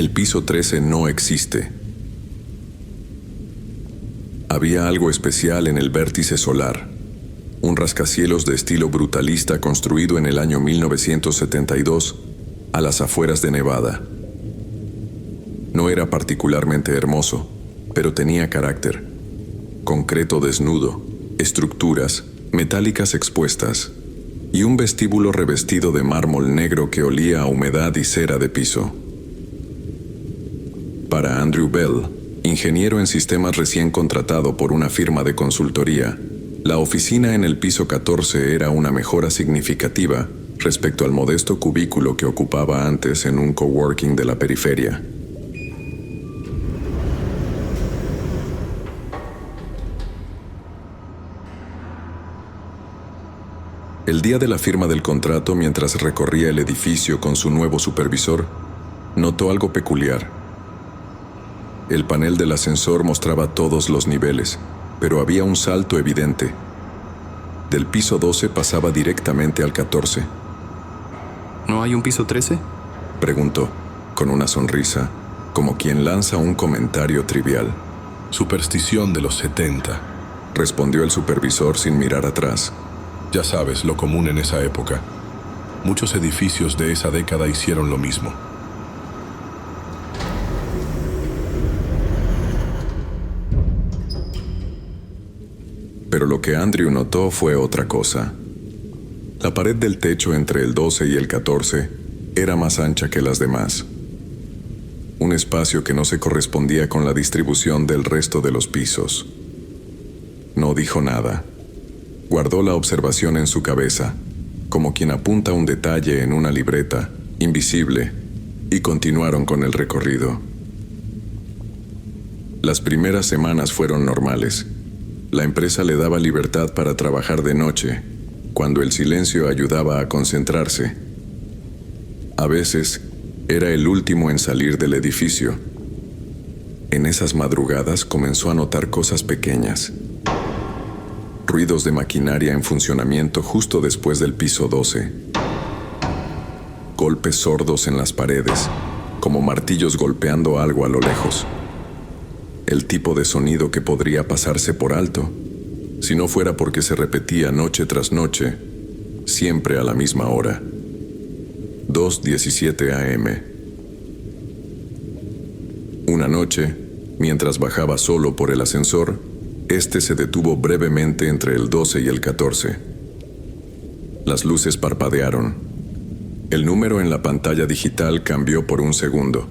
El piso 13 no existe. Había algo especial en el vértice solar, un rascacielos de estilo brutalista construido en el año 1972 a las afueras de Nevada. No era particularmente hermoso, pero tenía carácter. Concreto desnudo, estructuras metálicas expuestas y un vestíbulo revestido de mármol negro que olía a humedad y cera de piso. Para Andrew Bell, ingeniero en sistemas recién contratado por una firma de consultoría, la oficina en el piso 14 era una mejora significativa respecto al modesto cubículo que ocupaba antes en un coworking de la periferia. El día de la firma del contrato, mientras recorría el edificio con su nuevo supervisor, notó algo peculiar. El panel del ascensor mostraba todos los niveles, pero había un salto evidente. Del piso 12 pasaba directamente al 14. ¿No hay un piso 13? Preguntó, con una sonrisa, como quien lanza un comentario trivial. Superstición de los 70. Respondió el supervisor sin mirar atrás. Ya sabes, lo común en esa época. Muchos edificios de esa década hicieron lo mismo. Pero lo que Andrew notó fue otra cosa. La pared del techo entre el 12 y el 14 era más ancha que las demás. Un espacio que no se correspondía con la distribución del resto de los pisos. No dijo nada. Guardó la observación en su cabeza, como quien apunta un detalle en una libreta, invisible, y continuaron con el recorrido. Las primeras semanas fueron normales. La empresa le daba libertad para trabajar de noche, cuando el silencio ayudaba a concentrarse. A veces, era el último en salir del edificio. En esas madrugadas comenzó a notar cosas pequeñas. Ruidos de maquinaria en funcionamiento justo después del piso 12. Golpes sordos en las paredes, como martillos golpeando algo a lo lejos. El tipo de sonido que podría pasarse por alto, si no fuera porque se repetía noche tras noche, siempre a la misma hora. 2:17 a.m. Una noche, mientras bajaba solo por el ascensor, este se detuvo brevemente entre el 12 y el 14. Las luces parpadearon. El número en la pantalla digital cambió por un segundo.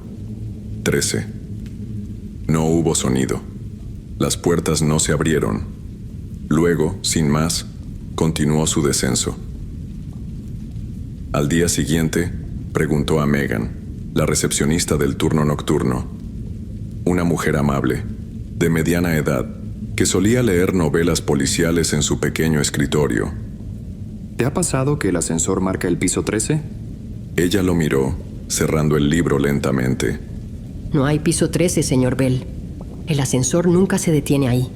13. No hubo sonido. Las puertas no se abrieron. Luego, sin más, continuó su descenso. Al día siguiente, preguntó a Megan, la recepcionista del turno nocturno. Una mujer amable, de mediana edad, que solía leer novelas policiales en su pequeño escritorio. ¿Te ha pasado que el ascensor marca el piso 13? Ella lo miró, cerrando el libro lentamente. No hay piso 13, señor Bell. El ascensor nunca se detiene ahí.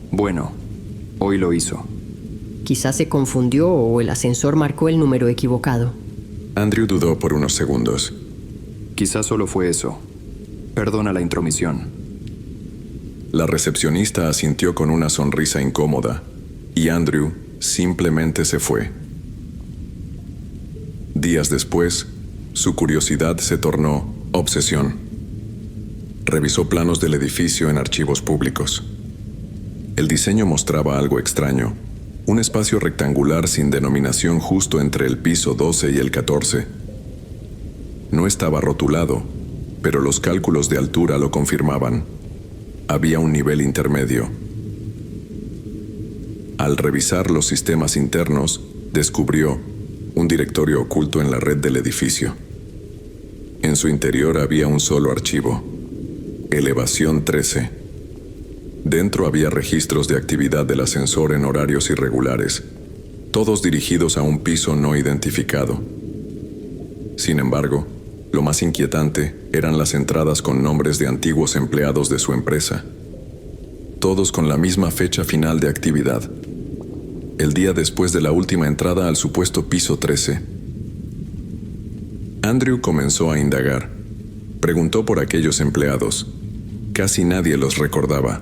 Bueno, hoy lo hizo. Quizás se confundió o el ascensor marcó el número equivocado. Andrew dudó por unos segundos. Quizás solo fue eso. Perdona la intromisión. La recepcionista asintió con una sonrisa incómoda, y Andrew simplemente se fue. Días después, su curiosidad se tornó obsesión. Revisó planos del edificio en archivos públicos. El diseño mostraba algo extraño, un espacio rectangular sin denominación justo entre el piso 12 y el 14. No estaba rotulado, pero los cálculos de altura lo confirmaban. Había un nivel intermedio. Al revisar los sistemas internos, descubrió un directorio oculto en la red del edificio. En su interior había un solo archivo: Elevación 13. Dentro había registros de actividad del ascensor en horarios irregulares, todos dirigidos a un piso no identificado. Sin embargo, lo más inquietante eran las entradas con nombres de antiguos empleados de su empresa, todos con la misma fecha final de actividad, el día después de la última entrada al supuesto piso 13. Andrew comenzó a indagar, Preguntó por aquellos empleados. Casi nadie los recordaba.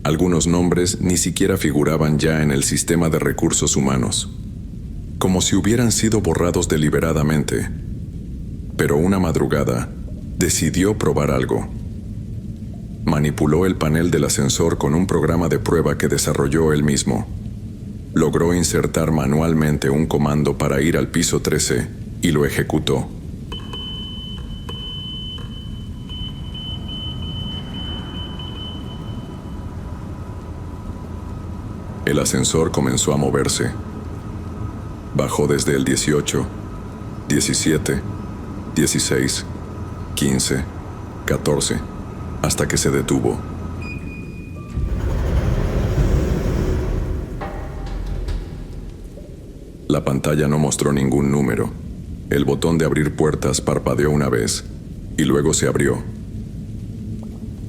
Algunos nombres ni siquiera figuraban ya en el sistema de recursos humanos, como si hubieran sido borrados deliberadamente. Pero una madrugada, decidió probar algo. Manipuló el panel del ascensor con un programa de prueba que desarrolló él mismo. Logró insertar manualmente un comando para ir al piso 13 y lo ejecutó. El ascensor comenzó a moverse. Bajó desde el 18, 17, 16, 15, 14, hasta que se detuvo. La pantalla no mostró ningún número. El botón de abrir puertas parpadeó una vez y luego se abrió.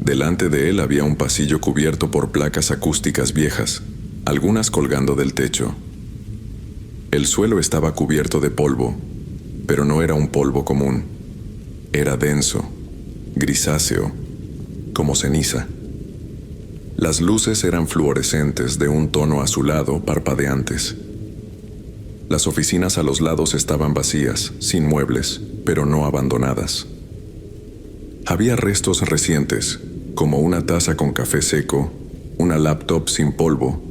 Delante de él había un pasillo cubierto por placas acústicas viejas, algunas colgando del techo. El suelo estaba cubierto de polvo, pero no era un polvo común. Era denso, grisáceo, como ceniza. Las luces eran fluorescentes de un tono azulado, parpadeantes. Las oficinas a los lados estaban vacías, sin muebles, pero no abandonadas. Había restos recientes, como una taza con café seco, una laptop sin polvo,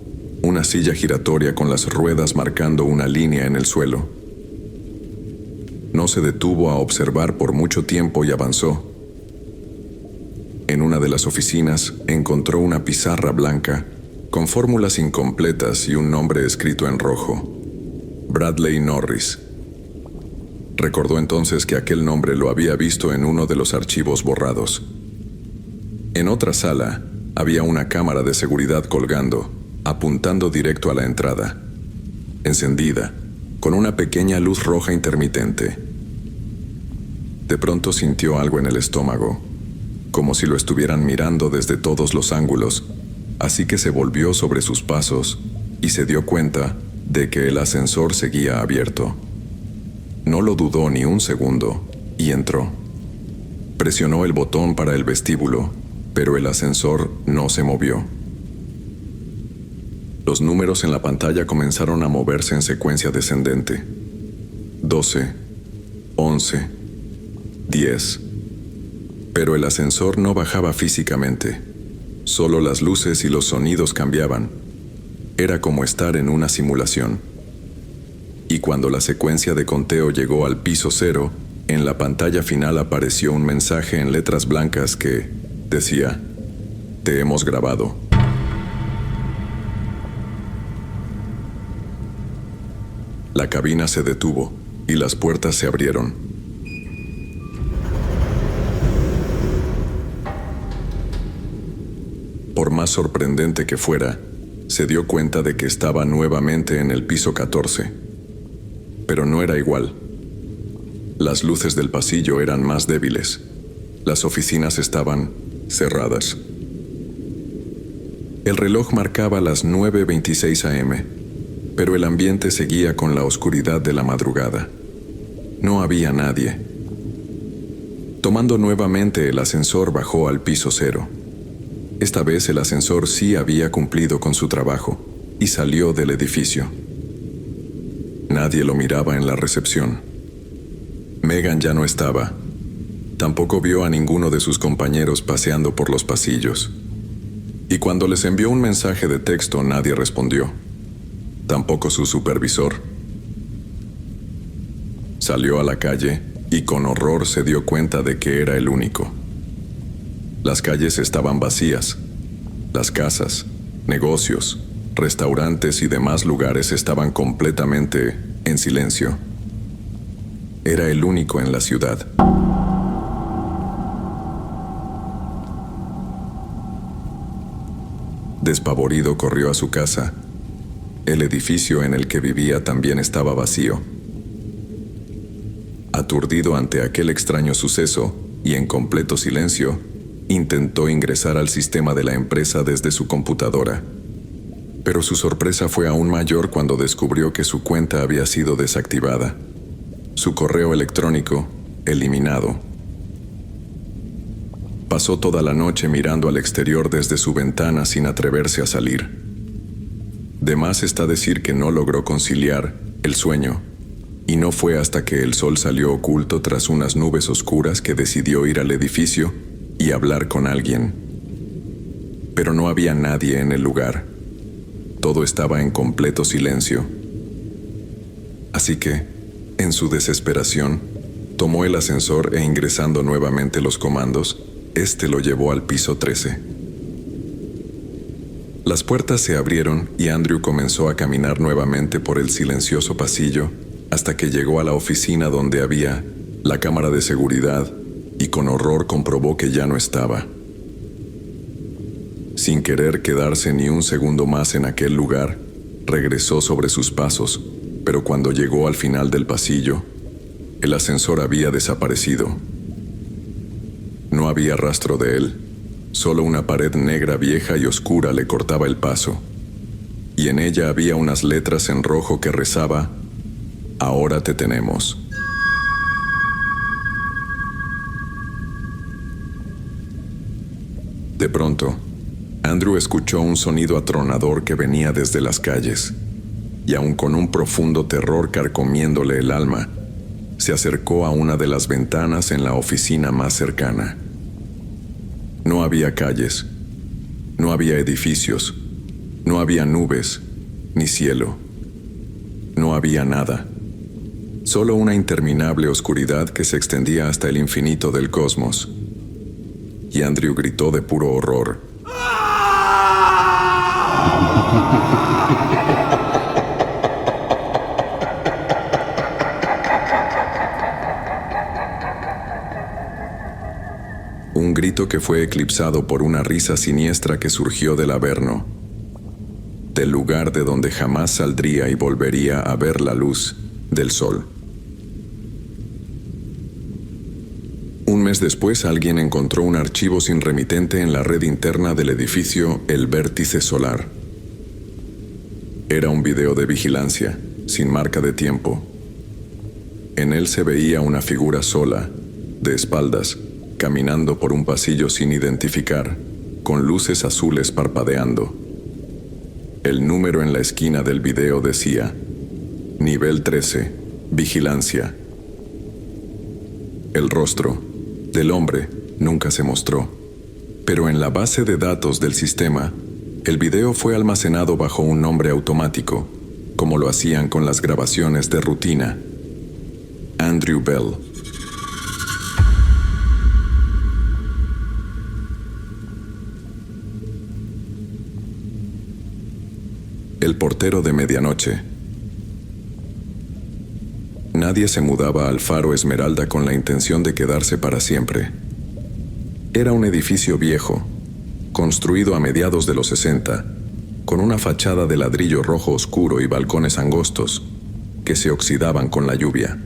una silla giratoria con las ruedas marcando una línea en el suelo. No se detuvo a observar por mucho tiempo y avanzó. En una de las oficinas encontró una pizarra blanca con fórmulas incompletas y un nombre escrito en rojo: Bradley Norris. Recordó entonces que aquel nombre lo había visto en uno de los archivos borrados. En otra sala había una cámara de seguridad colgando, apuntando directo a la entrada, encendida, con una pequeña luz roja intermitente. De pronto sintió algo en el estómago, como si lo estuvieran mirando desde todos los ángulos, así que se volvió sobre sus pasos y se dio cuenta de que el ascensor seguía abierto. No lo dudó ni un segundo y entró. Presionó el botón para el vestíbulo, pero el ascensor no se movió. Los números en la pantalla comenzaron a moverse en secuencia descendente. 12, 11, 10. Pero el ascensor no bajaba físicamente. Solo las luces y los sonidos cambiaban. Era como estar en una simulación. Y cuando la secuencia de conteo llegó al piso 0, en la pantalla final apareció un mensaje en letras blancas que decía: "Te hemos grabado". La cabina se detuvo y las puertas se abrieron. Por más sorprendente que fuera, se dio cuenta de que estaba nuevamente en el piso 14. Pero no era igual. Las luces del pasillo eran más débiles. Las oficinas estaban cerradas. El reloj marcaba las 9:26 a.m., pero el ambiente seguía con la oscuridad de la madrugada. No había nadie. Tomando nuevamente el ascensor, bajó al piso 0. Esta vez el ascensor sí había cumplido con su trabajo y salió del edificio. Nadie lo miraba en la recepción. Megan ya no estaba. Tampoco vio a ninguno de sus compañeros paseando por los pasillos. Y cuando les envió un mensaje de texto, nadie respondió. Tampoco su supervisor. Salió a la calle y con horror se dio cuenta de que era el único. Las calles estaban vacías. Las casas, negocios, restaurantes y demás lugares estaban completamente en silencio. Era el único en la ciudad. Despavorido, corrió a su casa. El edificio en el que vivía también estaba vacío. Aturdido ante aquel extraño suceso y en completo silencio, intentó ingresar al sistema de la empresa desde su computadora. Pero su sorpresa fue aún mayor cuando descubrió que su cuenta había sido desactivada. Su correo electrónico, eliminado. Pasó toda la noche mirando al exterior desde su ventana sin atreverse a salir. De más está decir que no logró conciliar el sueño, y no fue hasta que el sol salió oculto tras unas nubes oscuras que decidió ir al edificio y hablar con alguien. Pero no había nadie en el lugar. Todo estaba en completo silencio. Así que, en su desesperación, tomó el ascensor e ingresando nuevamente los comandos, lo llevó al piso 13. Las puertas se abrieron y Andrew comenzó a caminar nuevamente por el silencioso pasillo hasta que llegó a la oficina donde había la cámara de seguridad y con horror comprobó que ya no estaba. Sin querer quedarse ni un segundo más en aquel lugar, regresó sobre sus pasos, pero cuando llegó al final del pasillo, el ascensor había desaparecido. No había rastro de él, solo una pared negra vieja y oscura le cortaba el paso, y en ella había unas letras en rojo que rezaba: "Ahora te tenemos". De pronto, Andrew escuchó un sonido atronador que venía desde las calles, y aun con un profundo terror carcomiéndole el alma, se acercó a una de las ventanas en la oficina más cercana. No había calles, no había edificios, no había nubes, ni cielo. No había nada. Solo una interminable oscuridad que se extendía hasta el infinito del cosmos. Y Andrew gritó de puro horror. Un grito que fue eclipsado por una risa siniestra que surgió del Averno, del lugar de donde jamás saldría y volvería a ver la luz del sol. Un mes después, alguien encontró un archivo sin remitente en la red interna del edificio El Vértice Solar. Era un video de vigilancia, sin marca de tiempo. En él se veía una figura sola, de espaldas, caminando por un pasillo sin identificar, con luces azules parpadeando. El número en la esquina del video decía: Nivel 13, Vigilancia. El rostro del hombre nunca se mostró, pero en la base de datos del sistema, el video fue almacenado bajo un nombre automático, como lo hacían con las grabaciones de rutina: Andrew Bell. El portero de medianoche. Nadie se mudaba al Faro Esmeralda con la intención de quedarse para siempre. Era un edificio viejo, construido a mediados de los 60, con una fachada de ladrillo rojo oscuro y balcones angostos, que se oxidaban con la lluvia.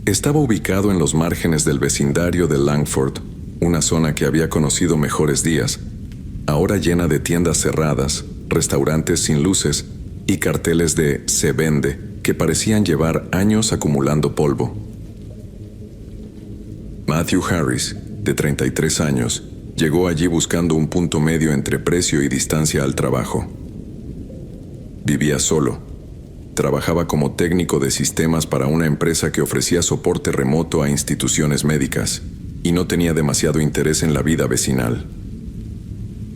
Estaba ubicado en los márgenes del vecindario de Langford, una zona que había conocido mejores días, ahora llena de tiendas cerradas, restaurantes sin luces y carteles de "se vende" que parecían llevar años acumulando polvo. Matthew Harris, de 33 años, llegó allí buscando un punto medio entre precio y distancia al trabajo. Vivía solo. Trabajaba como técnico de sistemas para una empresa que ofrecía soporte remoto a instituciones médicas y no tenía demasiado interés en la vida vecinal.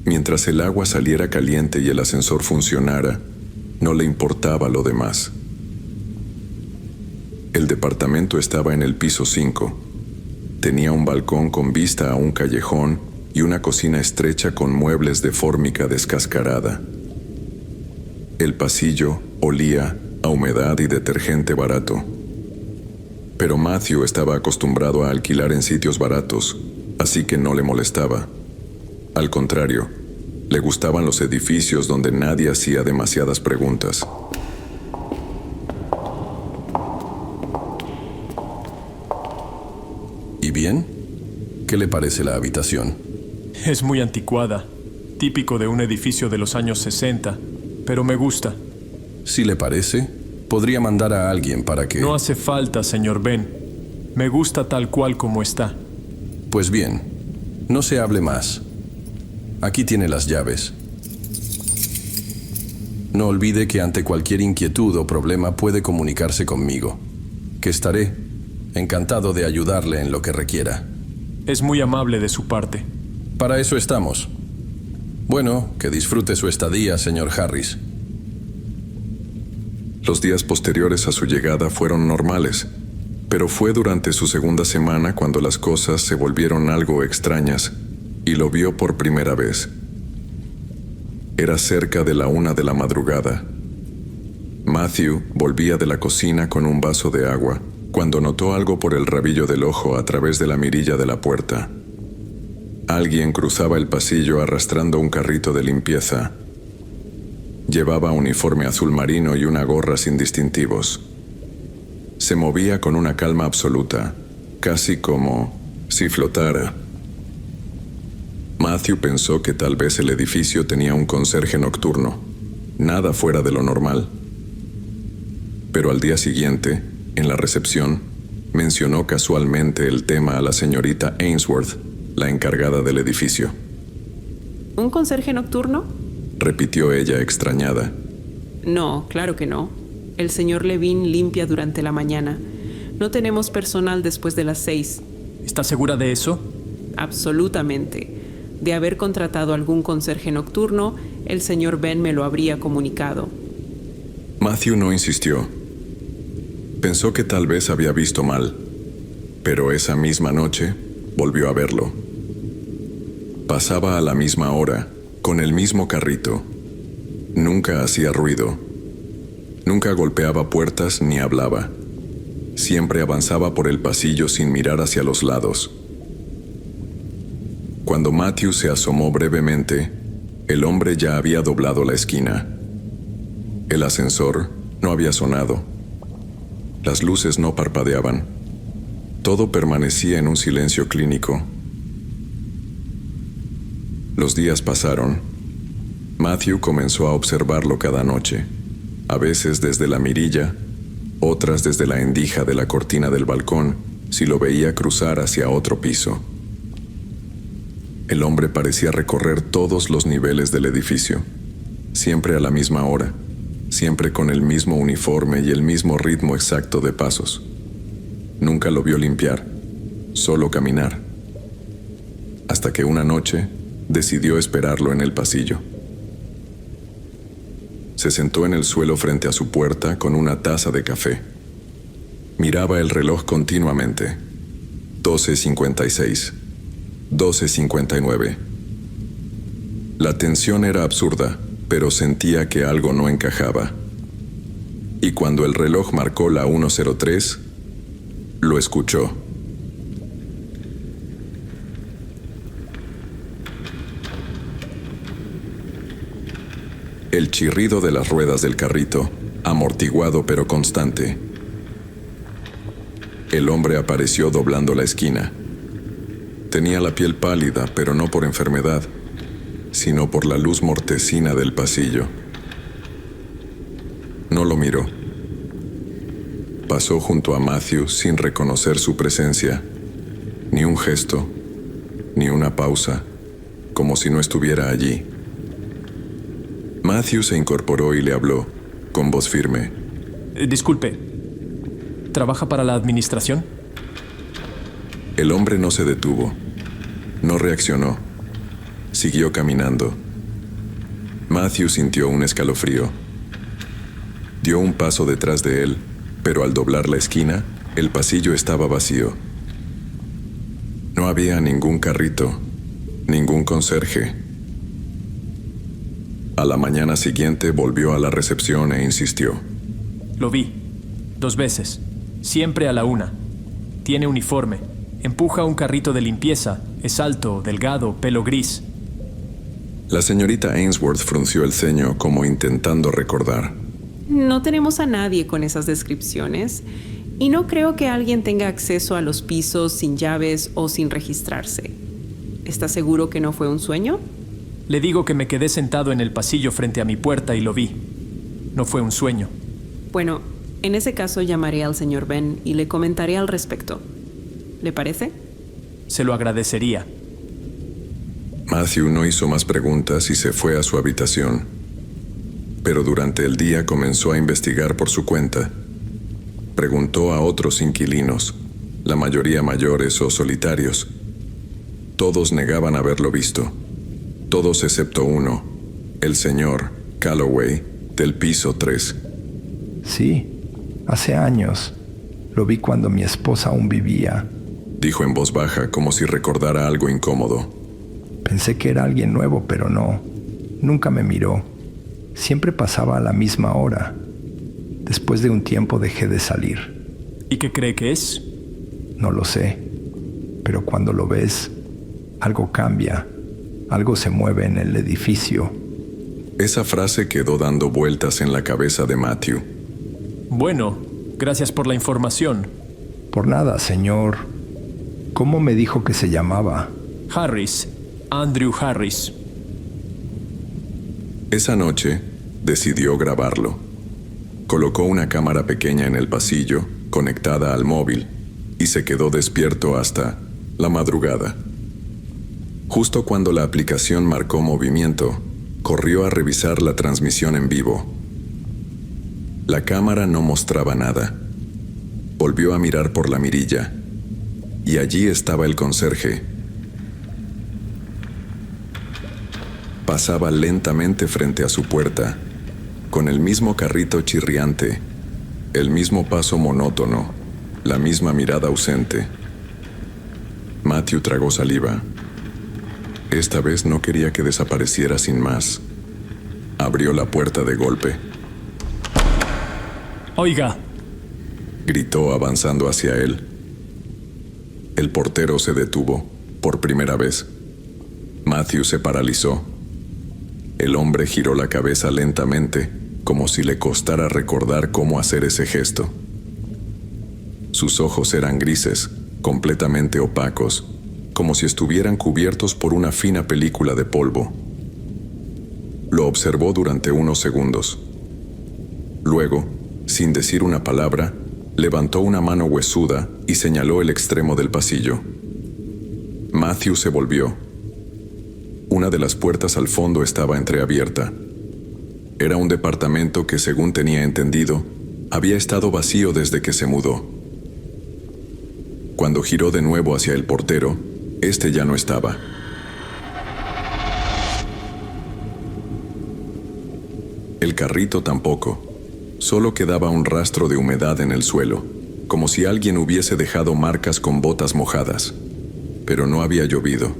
Mientras el agua saliera caliente y el ascensor funcionara, no le importaba lo demás. El departamento estaba en el piso 5. Tenía un balcón con vista a un callejón y una cocina estrecha con muebles de fórmica descascarada. El pasillo olía a humedad y detergente barato. Pero Matthew estaba acostumbrado a alquilar en sitios baratos, así que no le molestaba. Al contrario, le gustaban los edificios donde nadie hacía demasiadas preguntas. ¿Y bien? ¿Qué le parece la habitación? Es muy anticuada, típico de un edificio de los años 60, pero me gusta. Si le parece, podría mandar a alguien para que... No hace falta, señor Ben. Me gusta tal cual como está. Pues bien, No se hable más. Aquí tiene las llaves. No olvide que ante cualquier inquietud o problema puede comunicarse conmigo, que estaré encantado de ayudarle en lo que requiera. Es muy amable de su parte. Para eso estamos. Bueno, que disfrute su estadía, señor Harris. Los días posteriores a su llegada fueron normales, pero fue durante su segunda semana cuando las cosas se volvieron algo extrañas y lo vio por primera vez. Era cerca de la 1 de la madrugada. Matthew volvía de la cocina con un vaso de agua cuando notó algo por el rabillo del ojo a través de la mirilla de la puerta. Alguien cruzaba el pasillo arrastrando un carrito de limpieza. Llevaba uniforme azul marino y una gorra sin distintivos. Se movía con una calma absoluta, casi como si flotara. Matthew pensó que tal vez el edificio tenía un conserje nocturno, nada fuera de lo normal. Pero al día siguiente, en la recepción, mencionó casualmente el tema a la señorita Ainsworth, la encargada del edificio. ¿Un conserje nocturno? Repitió ella extrañada. No, claro que no. El señor Levine limpia durante la mañana. No tenemos personal después de las 6. ¿Está segura de eso? Absolutamente. De haber contratado algún conserje nocturno, el señor Ben me lo habría comunicado. Matthew no insistió. Pensó que tal vez había visto mal, pero esa misma noche volvió a verlo. Pasaba a la misma hora, con el mismo carrito. Nunca hacía ruido. Nunca golpeaba puertas ni hablaba. Siempre avanzaba por el pasillo sin mirar hacia los lados. Cuando Matthew se asomó brevemente, el hombre ya había doblado la esquina. El ascensor no había sonado. Las luces no parpadeaban. Todo permanecía en un silencio clínico. Los días pasaron. Matthew comenzó a observarlo cada noche, a veces desde la mirilla, otras desde la endija de la cortina del balcón, si lo veía cruzar hacia otro piso. El hombre parecía recorrer todos los niveles del edificio, siempre a la misma hora, siempre con el mismo uniforme y el mismo ritmo exacto de pasos. Nunca lo vio limpiar, solo caminar. Hasta que una noche decidió esperarlo en el pasillo. Se sentó en el suelo frente a su puerta con una taza de café. Miraba el reloj continuamente. 12:56. 12:59. La tensión era absurda, pero sentía que algo no encajaba. Y cuando el reloj marcó la 1:03, lo escuchó. El chirrido de las ruedas del carrito, amortiguado pero constante. El hombre apareció doblando la esquina. Tenía la piel pálida, pero no por enfermedad, sino por la luz mortecina del pasillo. No lo miró. Pasó junto a Matthew sin reconocer su presencia, ni un gesto, ni una pausa, como si no estuviera allí. Matthew se incorporó y le habló, con voz firme. Disculpe, ¿trabaja para la administración? El hombre no se detuvo, no reaccionó, siguió caminando. Matthew sintió un escalofrío. Dio un paso detrás de él, pero al doblar la esquina, el pasillo estaba vacío. No había ningún carrito, ningún conserje. A la mañana siguiente volvió a la recepción e insistió. Lo vi. 2 veces. Siempre a la 1. Tiene uniforme. Empuja un carrito de limpieza. Es alto, delgado, pelo gris. La señorita Ainsworth frunció el ceño como intentando recordar. No tenemos a nadie con esas descripciones y no creo que alguien tenga acceso a los pisos sin llaves o sin registrarse. ¿Está seguro que no fue un sueño? Le digo que me quedé sentado en el pasillo frente a mi puerta y lo vi. No fue un sueño. Bueno, en ese caso llamaré al señor Ben y le comentaré al respecto. ¿Le parece? Se lo agradecería. Matthew no hizo más preguntas y se fue a su habitación. Pero durante el día comenzó a investigar por su cuenta. Preguntó a otros inquilinos, la mayoría mayores o solitarios. Todos negaban haberlo visto. Todos excepto uno, el señor Calloway, del piso 3. Sí, hace años. Lo vi cuando mi esposa aún vivía. Dijo en voz baja, como si recordara algo incómodo. Pensé que era alguien nuevo, pero no. Nunca me miró. Siempre pasaba a la misma hora. Después de un tiempo dejé de salir. ¿Y qué cree que es? No lo sé. Pero cuando lo ves, algo cambia. Algo se mueve en el edificio. Esa frase quedó dando vueltas en la cabeza de Matthew. Bueno, gracias por la información. Por nada, señor. ¿Cómo me dijo que se llamaba? Harris. Andrew Harris. Esa noche, decidió grabarlo. Colocó una cámara pequeña en el pasillo, conectada al móvil, y se quedó despierto hasta la madrugada. Justo cuando la aplicación marcó movimiento, corrió a revisar la transmisión en vivo. La cámara no mostraba nada. Volvió a mirar por la mirilla, y allí estaba el conserje. Pasaba lentamente frente a su puerta, con el mismo carrito chirriante, el mismo paso monótono, la misma mirada ausente. Matthew tragó saliva. Esta vez no quería que desapareciera sin más. Abrió la puerta de golpe. Oiga. Gritó avanzando hacia él. El portero se detuvo, por primera vez. Matthew se paralizó. El hombre giró la cabeza lentamente, como si le costara recordar cómo hacer ese gesto. Sus ojos eran grises, completamente opacos, como si estuvieran cubiertos por una fina película de polvo. Lo observó durante unos segundos. Luego, sin decir una palabra, levantó una mano huesuda y señaló el extremo del pasillo. Matthew se volvió. Una de las puertas al fondo estaba entreabierta. Era un departamento que, según tenía entendido, había estado vacío desde que se mudó. Cuando giró de nuevo hacia el portero, este ya no estaba. El carrito tampoco. Solo quedaba un rastro de humedad en el suelo, como si alguien hubiese dejado marcas con botas mojadas. Pero no había llovido.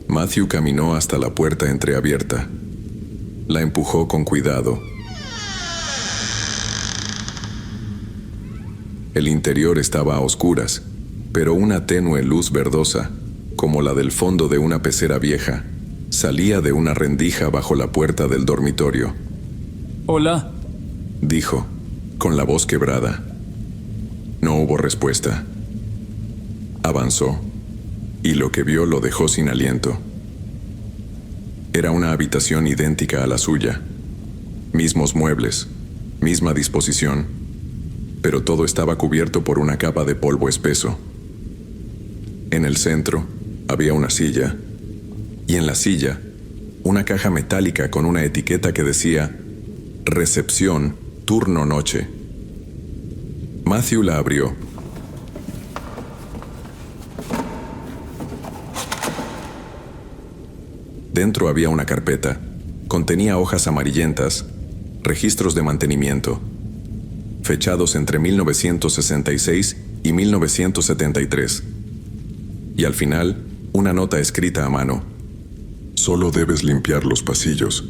Matthew caminó hasta la puerta entreabierta. La empujó con cuidado. El interior estaba a oscuras, pero una tenue luz verdosa, como la del fondo de una pecera vieja, salía de una rendija bajo la puerta del dormitorio. Hola. Dijo, con la voz quebrada. No hubo respuesta. Avanzó, y lo que vio lo dejó sin aliento. Era una habitación idéntica a la suya. Mismos muebles, misma disposición, pero todo estaba cubierto por una capa de polvo espeso. En el centro había una silla, y en la silla, una caja metálica con una etiqueta que decía «Recepción, turno noche». Matthew la abrió. Dentro había una carpeta. Contenía hojas amarillentas, registros de mantenimiento, fechados entre 1966 y 1973. Y al final, una nota escrita a mano. Solo debes limpiar los pasillos.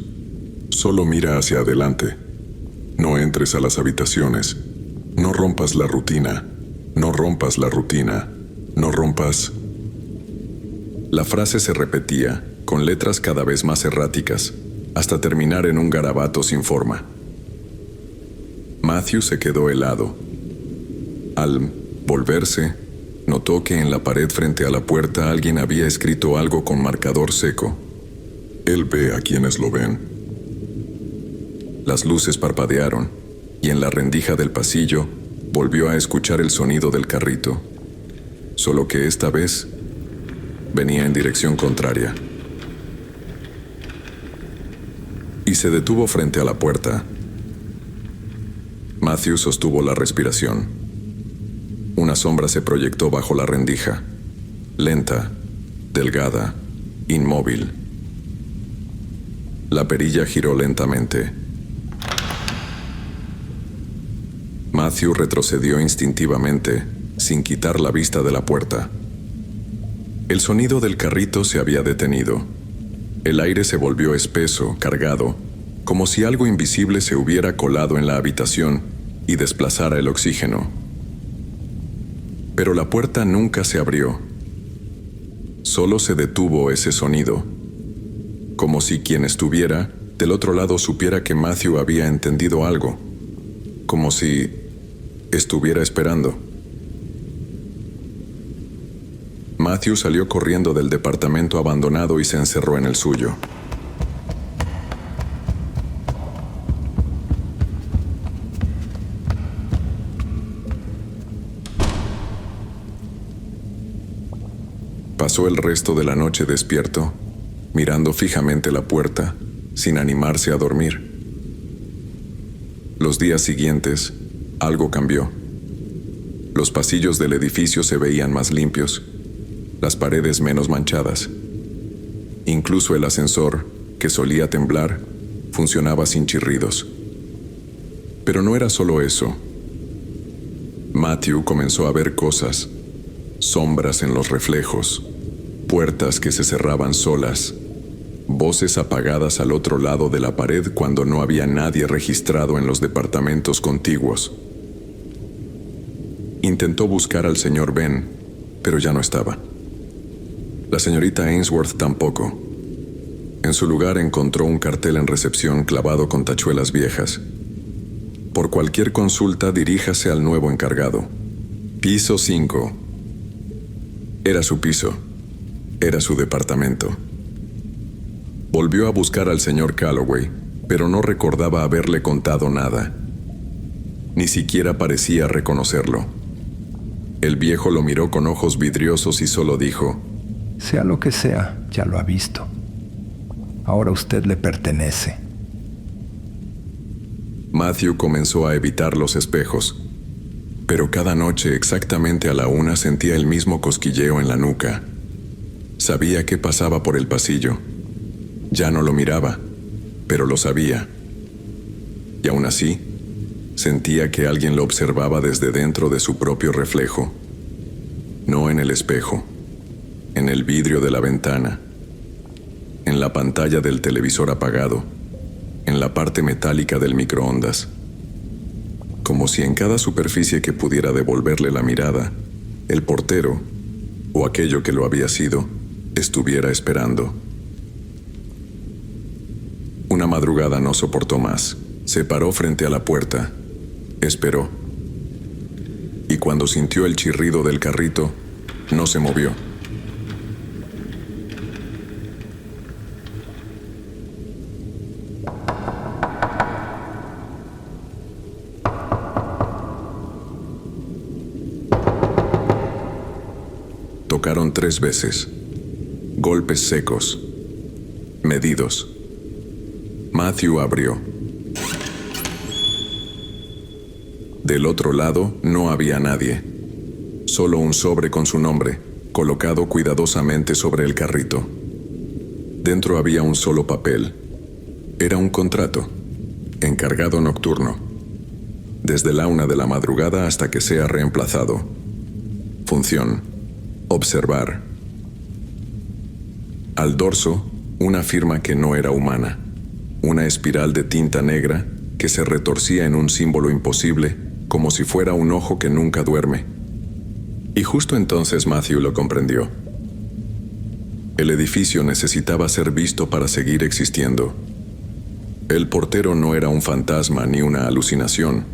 Solo mira hacia adelante. No entres a las habitaciones. No rompas la rutina. No rompas la rutina. No rompas... La frase se repetía, con letras cada vez más erráticas, hasta terminar en un garabato sin forma. Matthew se quedó helado. Al volverse, notó que en la pared frente a la puerta alguien había escrito algo con marcador seco. Él ve a quienes lo ven. Las luces parpadearon, y en la rendija del pasillo volvió a escuchar el sonido del carrito. Solo que esta vez venía en dirección contraria. Y se detuvo frente a la puerta. Matthew sostuvo la respiración. Una sombra se proyectó bajo la rendija, lenta, delgada, inmóvil. La perilla giró lentamente. Matthew retrocedió instintivamente, sin quitar la vista de la puerta. El sonido del carrito se había detenido. El aire se volvió espeso, cargado, como si algo invisible se hubiera colado en la habitación y desplazara el oxígeno. Pero la puerta nunca se abrió. Solo se detuvo ese sonido, como si quien estuviera del otro lado supiera que Matthew había entendido algo, como si estuviera esperando. Matthew salió corriendo del departamento abandonado y se encerró en el suyo. Pasó el resto de la noche despierto, mirando fijamente la puerta, sin animarse a dormir. Los días siguientes, algo cambió. Los pasillos del edificio se veían más limpios, las paredes menos manchadas. Incluso el ascensor, que solía temblar, funcionaba sin chirridos. Pero no era solo eso. Matthew comenzó a ver cosas, sombras en los reflejos, puertas que se cerraban solas, voces apagadas al otro lado de la pared cuando no había nadie registrado en los departamentos contiguos. Intentó buscar al señor Ben, pero ya no estaba. La señorita Ainsworth tampoco. En su lugar encontró un cartel en recepción clavado con tachuelas viejas. Por cualquier consulta, diríjase al nuevo encargado. Piso 5. Era su piso. Era su departamento. Volvió a buscar al señor Calloway, pero no recordaba haberle contado nada. Ni siquiera parecía reconocerlo. El viejo lo miró con ojos vidriosos y solo dijo: Sea lo que sea, ya lo ha visto. Ahora usted le pertenece. Matthew comenzó a evitar los espejos, pero cada noche exactamente a la 1 sentía el mismo cosquilleo en la nuca. Sabía que pasaba por el pasillo. Ya no lo miraba, pero lo sabía. Y aún así, sentía que alguien lo observaba desde dentro de su propio reflejo. No en el espejo, en el vidrio de la ventana, en la pantalla del televisor apagado, en la parte metálica del microondas. Como si en cada superficie que pudiera devolverle la mirada, el portero, o aquello que lo había sido, estuviera esperando. Una madrugada no soportó más. Se paró frente a la puerta. Esperó. Y cuando sintió el chirrido del carrito, no se movió. Tocaron 3 veces. Golpes secos, medidos. Matthew abrió. Del otro lado no había nadie. Solo un sobre con su nombre, colocado cuidadosamente sobre el carrito. Dentro había un solo papel. Era un contrato. Encargado nocturno. Desde la 1 de la madrugada hasta que sea reemplazado. Función: observar. Al dorso, una firma que no era humana. Una espiral de tinta negra que se retorcía en un símbolo imposible, como si fuera un ojo que nunca duerme. Y justo entonces Matthew lo comprendió. El edificio necesitaba ser visto para seguir existiendo. El portero no era un fantasma ni una alucinación.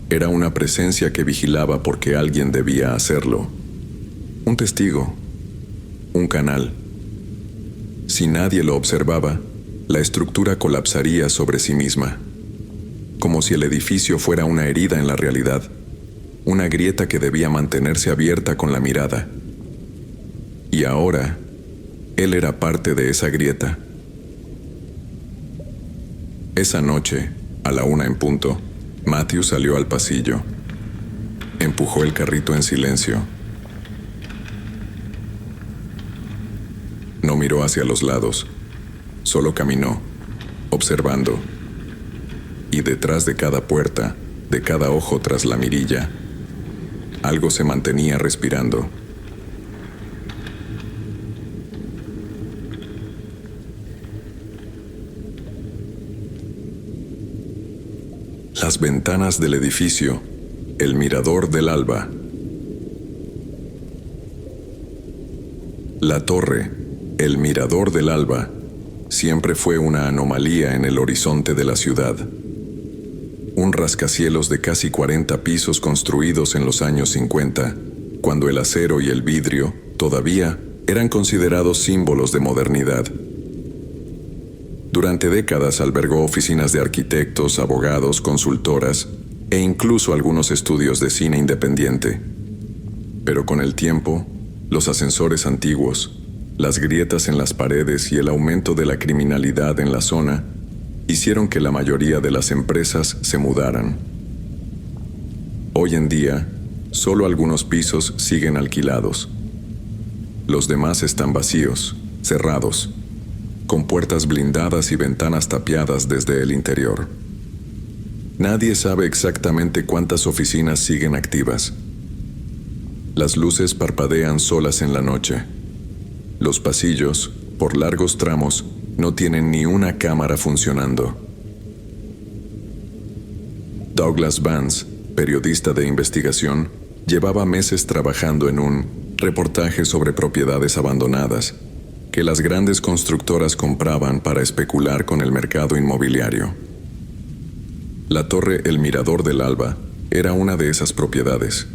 Era una presencia que vigilaba porque alguien debía hacerlo. Un testigo. Un canal. Si nadie lo observaba, la estructura colapsaría sobre sí misma. Como si el edificio fuera una herida en la realidad. Una grieta que debía mantenerse abierta con la mirada. Y ahora, él era parte de esa grieta. Esa noche, a la 1 en punto, Matthew salió al pasillo. Empujó el carrito en silencio. No miró hacia los lados, solo caminó, observando. Y detrás de cada puerta, de cada ojo tras la mirilla, algo se mantenía respirando. Las ventanas del edificio, el mirador del alba. La torre, el mirador del alba, siempre fue una anomalía en el horizonte de la ciudad. Un rascacielos de casi 40 pisos construidos en los años 50, cuando el acero y el vidrio, todavía, eran considerados símbolos de modernidad. Durante décadas albergó oficinas de arquitectos, abogados, consultoras e incluso algunos estudios de cine independiente. Pero con el tiempo, los ascensores antiguos, las grietas en las paredes y el aumento de la criminalidad en la zona hicieron que la mayoría de las empresas se mudaran. Hoy en día, solo algunos pisos siguen alquilados. Los demás están vacíos, cerrados, con puertas blindadas y ventanas tapiadas desde el interior. Nadie sabe exactamente cuántas oficinas siguen activas. Las luces parpadean solas en la noche. Los pasillos, por largos tramos, no tienen ni una cámara funcionando. Douglas Vance, periodista de investigación, llevaba meses trabajando en un reportaje sobre propiedades abandonadas que las grandes constructoras compraban para especular con el mercado inmobiliario. La torre El Mirador del Alba era una de esas propiedades.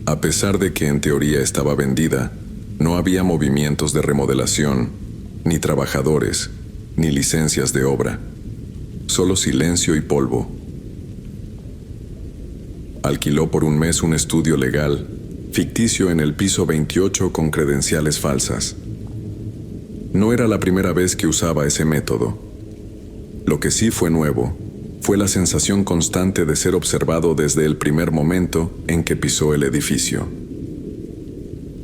A pesar de que en teoría estaba vendida, no había movimientos de remodelación, ni trabajadores, ni licencias de obra. Solo silencio y polvo. Alquiló por un mes un estudio legal, ficticio en el piso 28 con credenciales falsas. No era la primera vez que usaba ese método. Lo que sí fue nuevo fue la sensación constante de ser observado desde el primer momento en que pisó el edificio.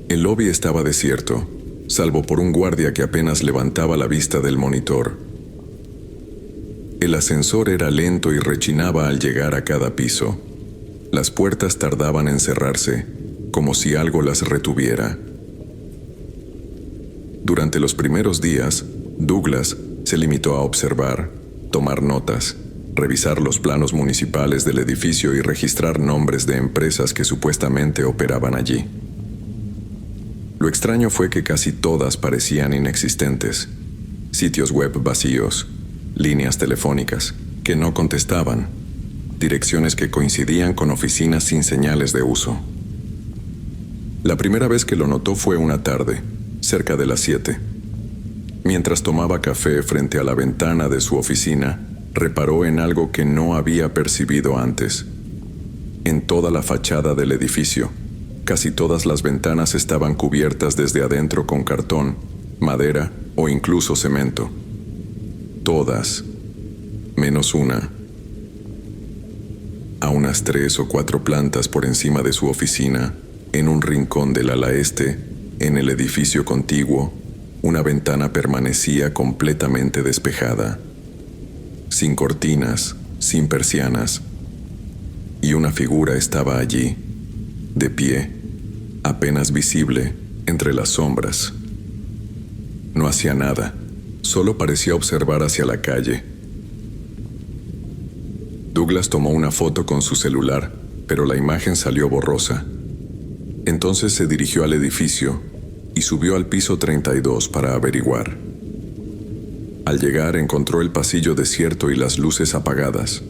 El lobby estaba desierto, salvo por un guardia que apenas levantaba la vista del monitor. El ascensor era lento y rechinaba al llegar a cada piso. Las puertas tardaban en cerrarse, como si algo las retuviera. Durante los primeros días, Douglas se limitó a observar, tomar notas, revisar los planos municipales del edificio y registrar nombres de empresas que supuestamente operaban allí. Lo extraño fue que casi todas parecían inexistentes. Sitios web vacíos, líneas telefónicas que no contestaban, direcciones que coincidían con oficinas sin señales de uso. La primera vez que lo notó fue una tarde, cerca de las 7. Mientras tomaba café frente a la ventana de su oficina, reparó en algo que no había percibido antes. En toda la fachada del edificio, casi todas las ventanas estaban cubiertas desde adentro con cartón, madera o incluso cemento. Todas, menos una. A unas 3 o 4 plantas por encima de su oficina, en un rincón del ala este, en el edificio contiguo, una ventana permanecía completamente despejada, sin cortinas, sin persianas, y una figura estaba allí, de pie, apenas visible entre las sombras. No hacía nada, solo parecía observar hacia la calle. Douglas tomó una foto con su celular, pero la imagen salió borrosa. Entonces se dirigió al edificio y subió al piso 32 para averiguar. Al llegar encontró el pasillo desierto y las luces apagadas.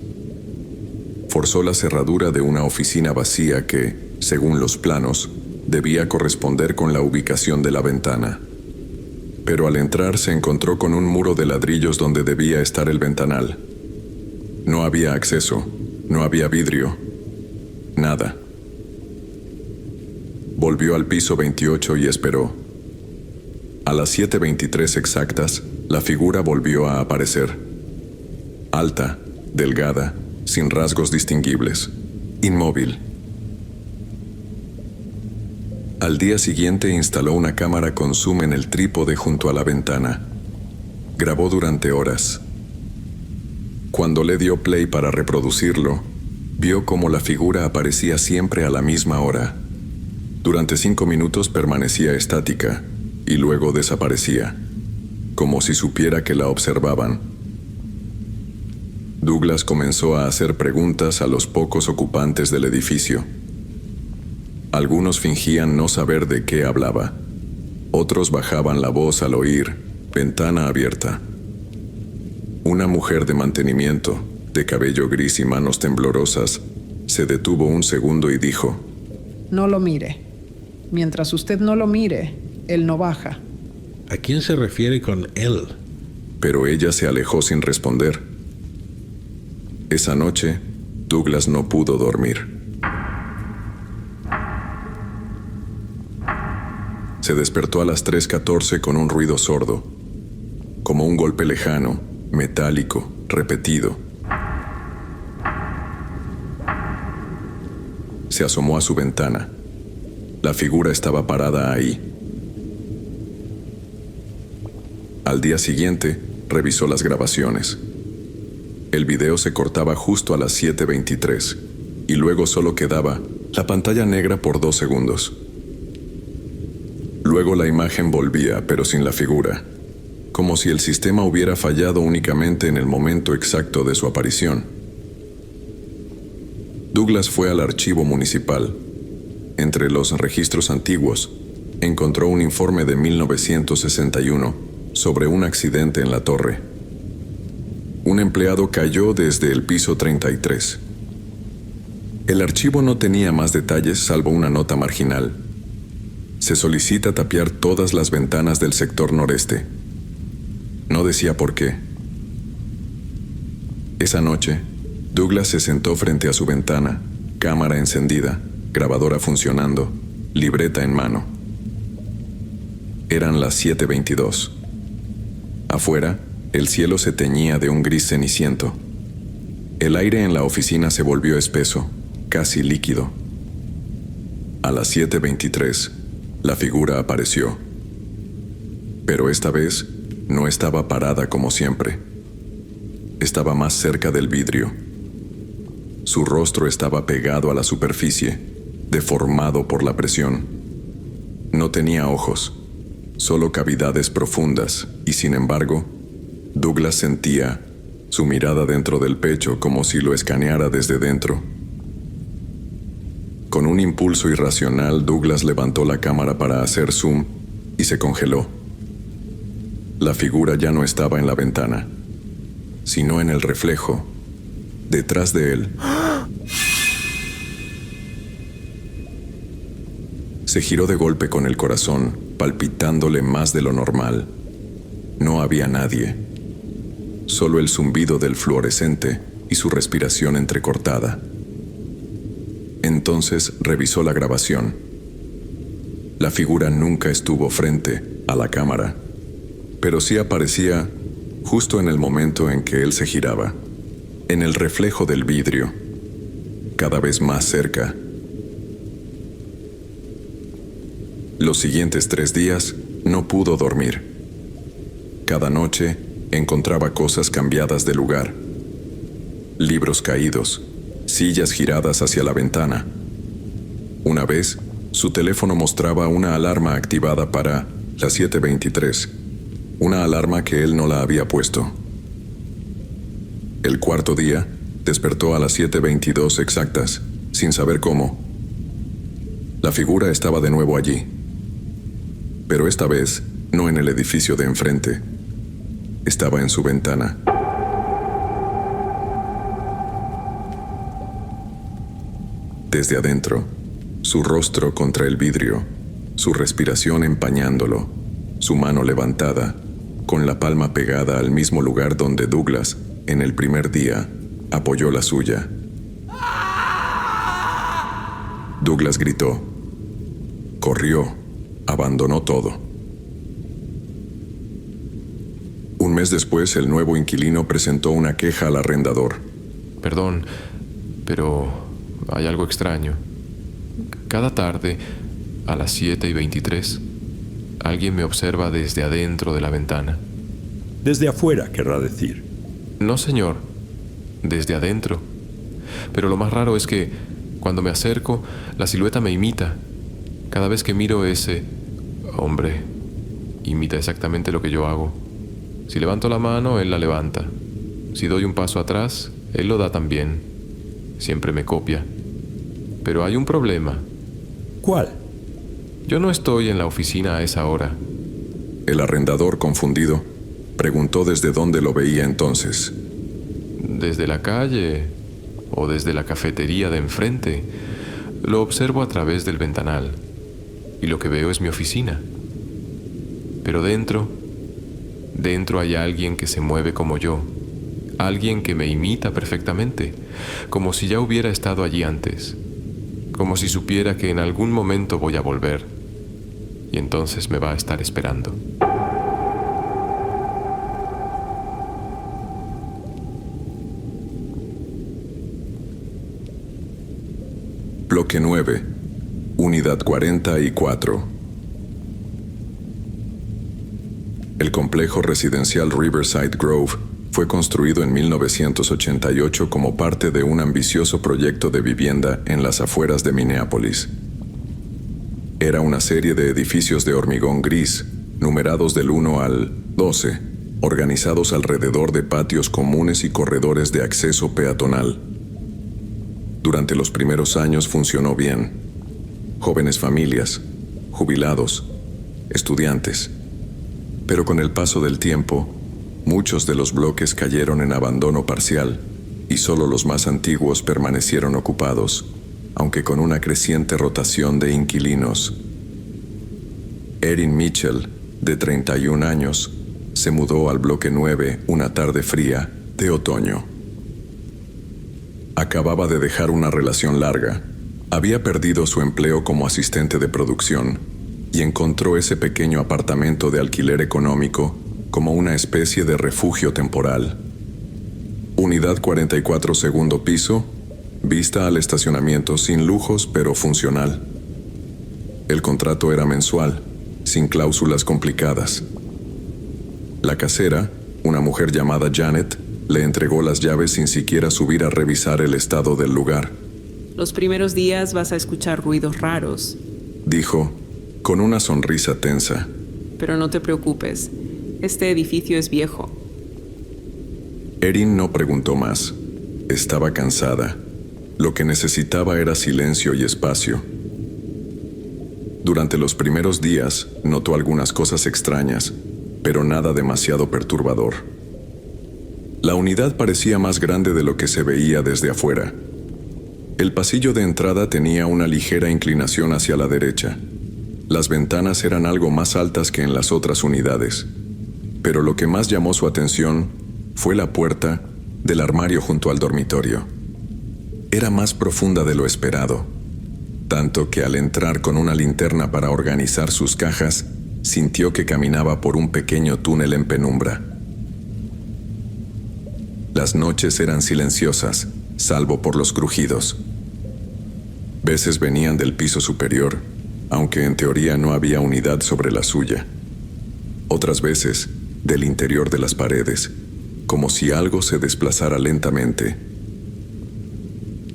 Forzó la cerradura de una oficina vacía que, según los planos, debía corresponder con la ubicación de la ventana. Pero al entrar se encontró con un muro de ladrillos donde debía estar el ventanal. No había acceso, no había vidrio, nada. Volvió al piso 28 y esperó. A las 7:23 exactas, la figura volvió a aparecer. Alta, delgada, sin rasgos distinguibles, inmóvil. Al día siguiente instaló una cámara con zoom en el trípode junto a la ventana. Grabó durante horas. Cuando le dio play para reproducirlo, vio cómo la figura aparecía siempre a la misma hora. Durante 5 minutos permanecía estática y luego desaparecía, como si supiera que la observaban. Douglas comenzó a hacer preguntas a los pocos ocupantes del edificio. Algunos fingían no saber de qué hablaba. Otros bajaban la voz al oír ventana abierta. Una mujer de mantenimiento, de cabello gris y manos temblorosas, se detuvo un segundo y dijo: No lo mire. Mientras usted no lo mire, él no baja. ¿A quién se refiere con él? Pero ella se alejó sin responder. Esa noche, Douglas no pudo dormir. Se despertó a las 3:14 con un ruido sordo, como un golpe lejano, metálico, repetido. Se asomó a su ventana. La figura estaba parada ahí. Al día siguiente, revisó las grabaciones. El video se cortaba justo a las 7:23 y luego solo quedaba la pantalla negra por 2 segundos. Luego la imagen volvía, pero sin la figura, como si el sistema hubiera fallado únicamente en el momento exacto de su aparición. Douglas fue al archivo municipal. Entre los registros antiguos, encontró un informe de 1961 sobre un accidente en la torre. Un empleado cayó desde el piso 33. El archivo no tenía más detalles salvo una nota marginal. Se solicita tapiar todas las ventanas del sector noreste. No decía por qué. Esa noche, Douglas se sentó frente a su ventana, cámara encendida, grabadora funcionando, libreta en mano. Eran las 7:22. Afuera, el cielo se teñía de un gris ceniciento. El aire en la oficina se volvió espeso, casi líquido. A las 7:23, la figura apareció. Pero esta vez no estaba parada como siempre. Estaba más cerca del vidrio. Su rostro estaba pegado a la superficie, deformado por la presión. No tenía ojos, solo cavidades profundas, y sin embargo, Douglas sentía su mirada dentro del pecho como si lo escaneara desde dentro. Con un impulso irracional, Douglas levantó la cámara para hacer zoom y se congeló. La figura ya no estaba en la ventana, sino en el reflejo, detrás de él. Se giró de golpe con el corazón, palpitándole más de lo normal. No había nadie, solo el zumbido del fluorescente y su respiración entrecortada. Entonces revisó la grabación. La figura nunca estuvo frente a la cámara, pero sí aparecía justo en el momento en que él se giraba, en el reflejo del vidrio, cada vez más cerca. Los siguientes 3 días no pudo dormir. Cada noche encontraba cosas cambiadas de lugar. Libros caídos, sillas giradas hacia la ventana. Una vez, su teléfono mostraba una alarma activada para las 7:23, una alarma que él no la había puesto. El cuarto día, despertó a las 7:22 exactas, sin saber cómo. La figura estaba de nuevo allí, pero esta vez no en el edificio de enfrente. Estaba en su ventana. Desde adentro, su rostro contra el vidrio, su respiración empañándolo, su mano levantada, con la palma pegada al mismo lugar donde Douglas, en el primer día, apoyó la suya. Douglas gritó. corrió, abandonó todo. Un mes después, el nuevo inquilino presentó una queja al arrendador. Perdón, pero hay algo extraño. Cada tarde, a las 7:23, alguien me observa desde adentro de la ventana. Desde afuera, querrá decir. No, señor, desde adentro. Pero lo más raro es que, cuando me acerco, la silueta me imita. Cada vez que miro ese hombre, imita exactamente lo que yo hago. Si levanto la mano, él la levanta. Si doy un paso atrás, él lo da también. Siempre me copia. Pero hay un problema. ¿Cuál? Yo no estoy en la oficina a esa hora. El arrendador, confundido, preguntó desde dónde lo veía entonces. Desde la calle o desde la cafetería de enfrente, lo observo a través del ventanal y lo que veo es mi oficina. Pero dentro hay alguien que se mueve como yo, alguien que me imita perfectamente, como si ya hubiera estado allí antes, como si supiera que en algún momento voy a volver y entonces me va a estar esperando. Bloque 9, Unidad 44. El complejo residencial Riverside Grove fue construido en 1988 como parte de un ambicioso proyecto de vivienda en las afueras de Minneapolis. Era una serie de edificios de hormigón gris, numerados del 1 al 12, organizados alrededor de patios comunes y corredores de acceso peatonal. Durante los primeros años funcionó bien. Jóvenes familias, jubilados, estudiantes. Pero con el paso del tiempo, muchos de los bloques cayeron en abandono parcial y solo los más antiguos permanecieron ocupados, aunque con una creciente rotación de inquilinos. Erin Mitchell, de 31 años, se mudó al bloque 9 una tarde fría de otoño. Acababa de dejar una relación larga, había perdido su empleo como asistente de producción y encontró ese pequeño apartamento de alquiler económico como una especie de refugio temporal. Unidad 44, segundo piso, vista al estacionamiento sin lujos pero funcional. El contrato era mensual, sin cláusulas complicadas. La casera, una mujer llamada Janet, le entregó las llaves sin siquiera subir a revisar el estado del lugar. Los primeros días vas a escuchar ruidos raros, dijo, con una sonrisa tensa. pero no te preocupes, este edificio es viejo. Erin no preguntó más. Estaba cansada. Lo que necesitaba era silencio y espacio. Durante los primeros días, notó algunas cosas extrañas, pero nada demasiado perturbador. La unidad parecía más grande de lo que se veía desde afuera. El pasillo de entrada tenía una ligera inclinación hacia la derecha. Las ventanas eran algo más altas que en las otras unidades, pero lo que más llamó su atención fue la puerta del armario junto al dormitorio. Era más profunda de lo esperado, tanto que al entrar con una linterna para organizar sus cajas, sintió que caminaba por un pequeño túnel en penumbra. Las noches eran silenciosas, salvo por los crujidos. Veces venían del piso superior, aunque en teoría no había unidad sobre la suya. Otras veces, del interior de las paredes, como si algo se desplazara lentamente.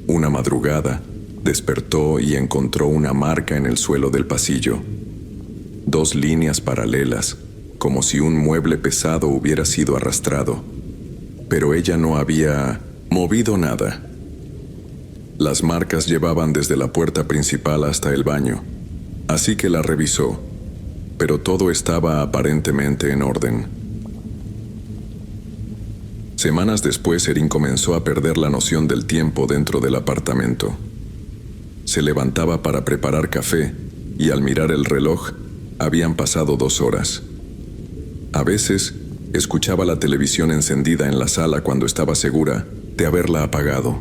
Una madrugada, despertó y encontró una marca en el suelo del pasillo. 2 líneas paralelas, como si un mueble pesado hubiera sido arrastrado. Pero ella no había movido nada. Las marcas llevaban desde la puerta principal hasta el baño, así que la revisó, pero todo estaba aparentemente en orden. Semanas después, Erin comenzó a perder la noción del tiempo dentro del apartamento. Se levantaba para preparar café y al mirar el reloj, habían pasado 2 horas. A veces, escuchaba la televisión encendida en la sala cuando estaba segura de haberla apagado.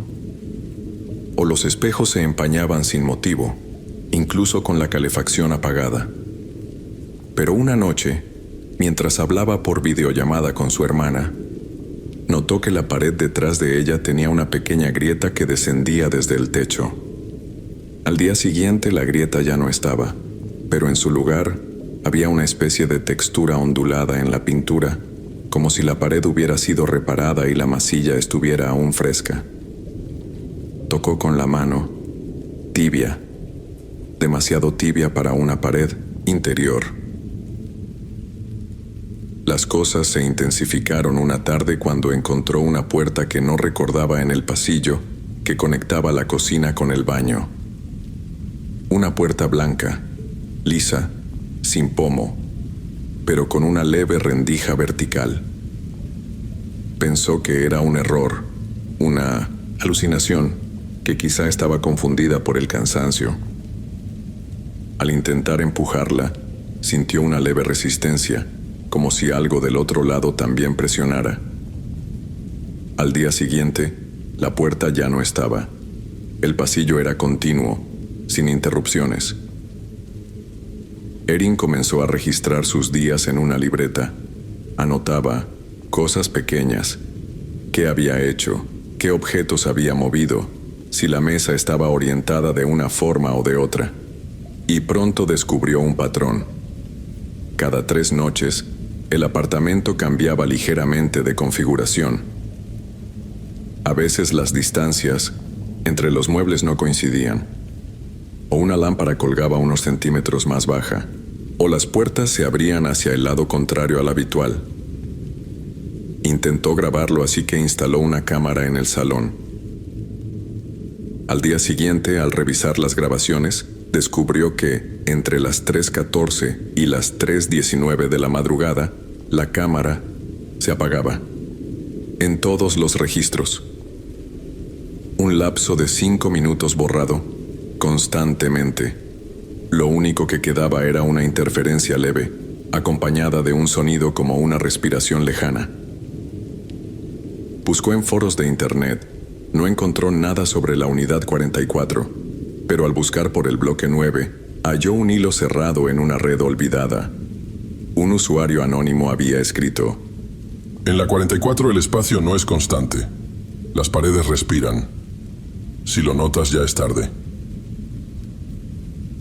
O los espejos se empañaban sin motivo, incluso con la calefacción apagada. Pero una noche, mientras hablaba por videollamada con su hermana, notó que la pared detrás de ella tenía una pequeña grieta que descendía desde el techo. Al día siguiente la grieta ya no estaba, pero en su lugar había una especie de textura ondulada en la pintura, como si la pared hubiera sido reparada y la masilla estuviera aún fresca. Tocó con la mano, tibia, demasiado tibia para una pared interior. Las cosas se intensificaron una tarde cuando encontró una puerta que no recordaba en el pasillo que conectaba la cocina con el baño. Una puerta blanca, lisa, sin pomo, pero con una leve rendija vertical. Pensó que era un error, una alucinación, que quizá estaba confundida por el cansancio. Al intentar empujarla, sintió una leve resistencia, como si algo del otro lado también presionara. Al día siguiente, la puerta ya no estaba. El pasillo era continuo, sin interrupciones. Erin comenzó a registrar sus días en una libreta. Anotaba cosas pequeñas, qué había hecho, qué objetos había movido, si la mesa estaba orientada de una forma o de otra. Y pronto descubrió un patrón. Cada 3 noches, el apartamento cambiaba ligeramente de configuración. A veces las distancias entre los muebles no coincidían. O una lámpara colgaba unos centímetros más baja, o las puertas se abrían hacia el lado contrario al habitual. Intentó grabarlo, así que instaló una cámara en el salón. Al día siguiente, al revisar las grabaciones, descubrió que, entre las 3:14 y las 3:19 de la madrugada, la cámara se apagaba. En todos los registros. Un lapso de 5 minutos borrado, constantemente. Lo único que quedaba era una interferencia leve, acompañada de un sonido como una respiración lejana. Buscó en foros de internet. No encontró nada sobre la unidad 44, pero al buscar por el bloque 9, halló un hilo cerrado en una red olvidada. Un usuario anónimo había escrito: En la 44 el espacio no es constante. Las paredes respiran. Si lo notas, ya es tarde.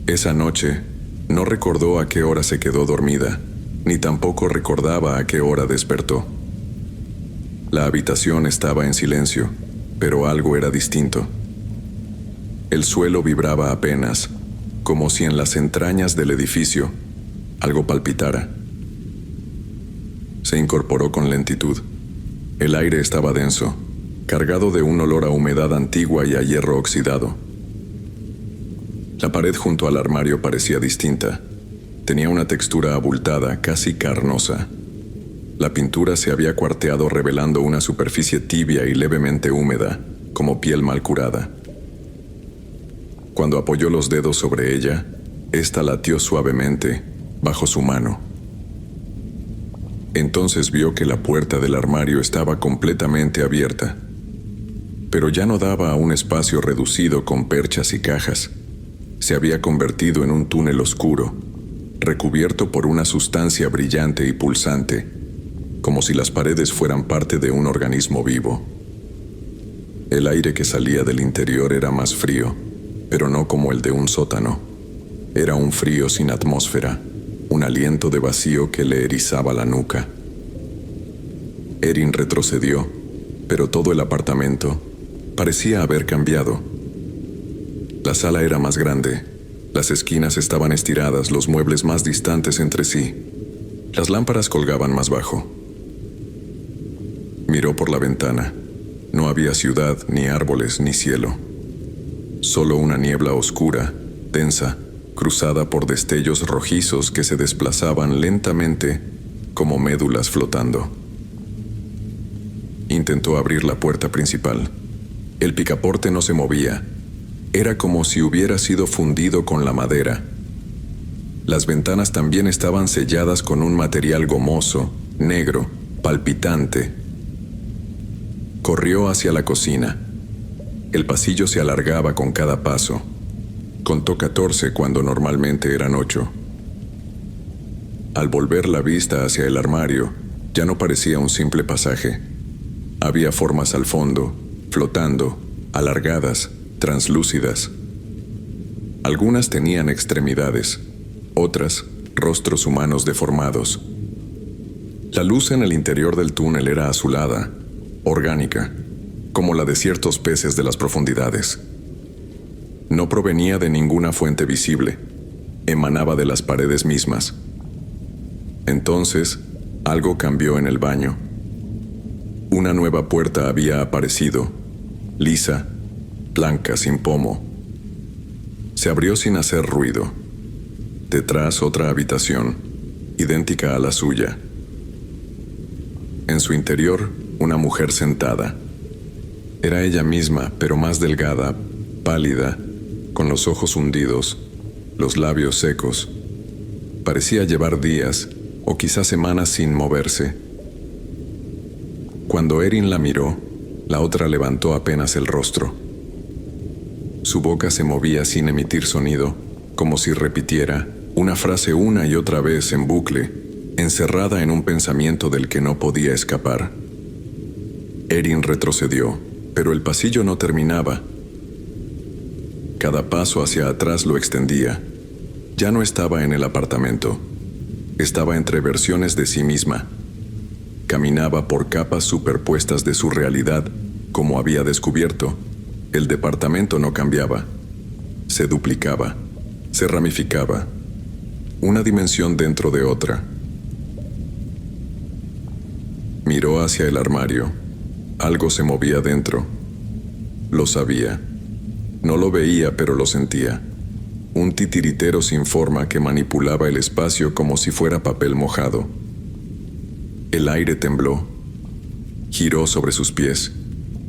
Esa noche, no recordó a qué hora se quedó dormida, ni tampoco recordaba a qué hora despertó. La habitación estaba en silencio, pero algo era distinto. El suelo vibraba apenas, como si en las entrañas del edificio algo palpitara. Se incorporó con lentitud. El aire estaba denso, cargado de un olor a humedad antigua y a hierro oxidado. La pared junto al armario parecía distinta. Tenía una textura abultada, casi carnosa. La pintura se había cuarteado, revelando una superficie tibia y levemente húmeda, como piel mal curada. Cuando apoyó los dedos sobre ella, ésta latió suavemente bajo su mano. Entonces vio que la puerta del armario estaba completamente abierta, pero ya no daba a un espacio reducido con perchas y cajas. Se había convertido en un túnel oscuro, recubierto por una sustancia brillante y pulsante, como si las paredes fueran parte de un organismo vivo. El aire que salía del interior era más frío, pero no como el de un sótano. Era un frío sin atmósfera, un aliento de vacío que le erizaba la nuca. Erin retrocedió, pero todo el apartamento parecía haber cambiado. La sala era más grande, las esquinas estaban estiradas, los muebles más distantes entre sí. Las lámparas colgaban más bajo. Miró por la ventana. No había ciudad, ni árboles, ni cielo. Solo una niebla oscura, densa, cruzada por destellos rojizos que se desplazaban lentamente como médulas flotando. Intentó abrir la puerta principal. El picaporte no se movía. Era como si hubiera sido fundido con la madera. Las ventanas también estaban selladas con un material gomoso, negro, palpitante. Corrió hacia la cocina. El pasillo se alargaba con cada paso. Contó 14 cuando normalmente eran 8. Al volver la vista hacia el armario, ya no parecía un simple pasaje. Había formas al fondo, flotando, alargadas, translúcidas. Algunas tenían extremidades, otras, rostros humanos deformados. La luz en el interior del túnel era azulada, orgánica, como la de ciertos peces de las profundidades. No provenía de ninguna fuente visible, emanaba de las paredes mismas. Entonces, algo cambió en el baño. Una nueva puerta había aparecido, lisa, blanca, sin pomo. Se abrió sin hacer ruido. Detrás otra habitación, idéntica a la suya. En su interior, una mujer sentada. Era ella misma, pero más delgada, pálida, con los ojos hundidos, los labios secos. Parecía llevar días, o quizás semanas sin moverse. Cuando Erin la miró, la otra levantó apenas el rostro. Su boca se movía sin emitir sonido, como si repitiera una frase una y otra vez en bucle, encerrada en un pensamiento del que no podía escapar. Erin retrocedió, pero el pasillo no terminaba. Cada paso hacia atrás lo extendía. Ya no estaba en el apartamento. Estaba entre versiones de sí misma. Caminaba por capas superpuestas de su realidad, como había descubierto. El departamento no cambiaba. Se duplicaba, se ramificaba. Una dimensión dentro de otra. Miró hacia el armario. Algo se movía dentro. Lo sabía. No lo veía, pero lo sentía. Un titiritero sin forma que manipulaba el espacio como si fuera papel mojado. El aire tembló. Giró sobre sus pies.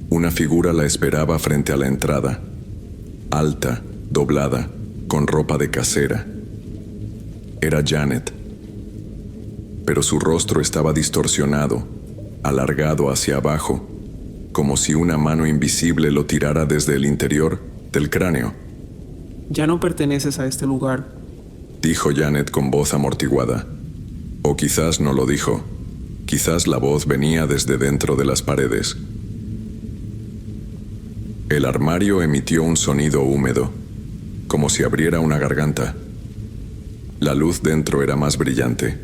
Una figura la esperaba frente a la entrada. Alta, doblada, con ropa de casera. Era Janet. Pero su rostro estaba distorsionado, alargado hacia abajo, como si una mano invisible lo tirara desde el interior del cráneo. Ya no perteneces a este lugar, dijo Janet con voz amortiguada. O quizás no lo dijo. Quizás la voz venía desde dentro de las paredes. El armario emitió un sonido húmedo, como si abriera una garganta. La luz dentro era más brillante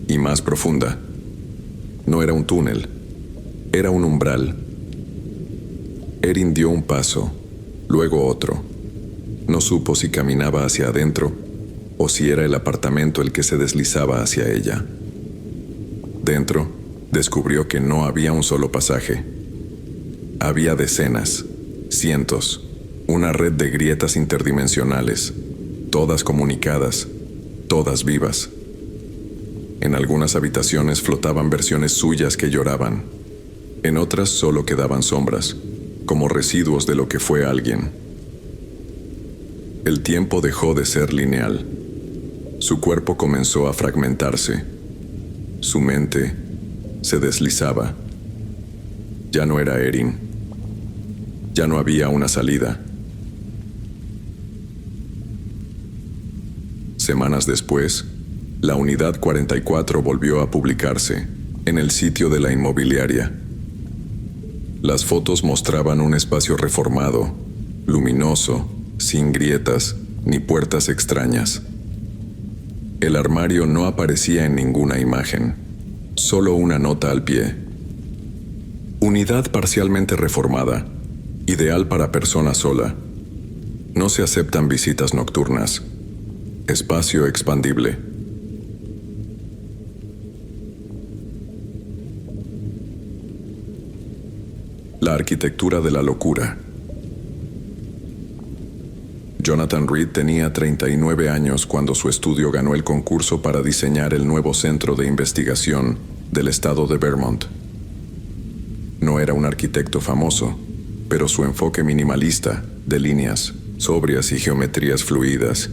y más profunda. No era un túnel, era un umbral. Erin dio un paso, luego otro. No supo si caminaba hacia adentro o si era el apartamento el que se deslizaba hacia ella. Dentro, descubrió que no había un solo pasaje. Había decenas, cientos, una red de grietas interdimensionales, todas comunicadas, todas vivas. En algunas habitaciones flotaban versiones suyas que lloraban. En otras solo quedaban sombras, como residuos de lo que fue alguien. El tiempo dejó de ser lineal. Su cuerpo comenzó a fragmentarse. Su mente se deslizaba. Ya no era Erin. Ya no había una salida. Semanas después, la Unidad 44 volvió a publicarse en el sitio de la inmobiliaria. Las fotos mostraban un espacio reformado, luminoso, sin grietas ni puertas extrañas. El armario no aparecía en ninguna imagen, solo una nota al pie. Unidad parcialmente reformada, ideal para persona sola. No se aceptan visitas nocturnas. Espacio expandible. La arquitectura de la locura. Jonathan Reed tenía 39 años cuando su estudio ganó el concurso para diseñar el nuevo centro de investigación del estado de Vermont. No era un arquitecto famoso, pero su enfoque minimalista, de líneas, sobrias y geometrías fluidas,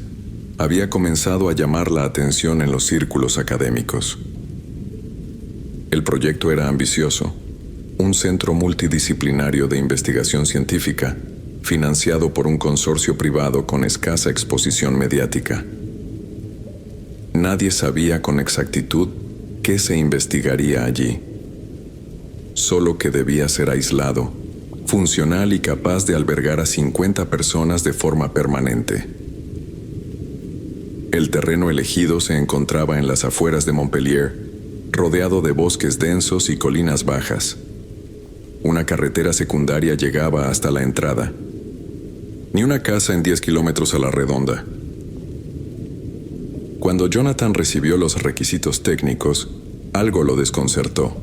había comenzado a llamar la atención en los círculos académicos. El proyecto era ambicioso, un centro multidisciplinario de investigación científica, financiado por un consorcio privado con escasa exposición mediática. Nadie sabía con exactitud qué se investigaría allí, solo que debía ser aislado, funcional y capaz de albergar a 50 personas de forma permanente. El terreno elegido se encontraba en las afueras de Montpellier, rodeado de bosques densos y colinas bajas. Una carretera secundaria llegaba hasta la entrada. Ni una casa en 10 kilómetros a la redonda. Cuando Jonathan recibió los requisitos técnicos, algo lo desconcertó.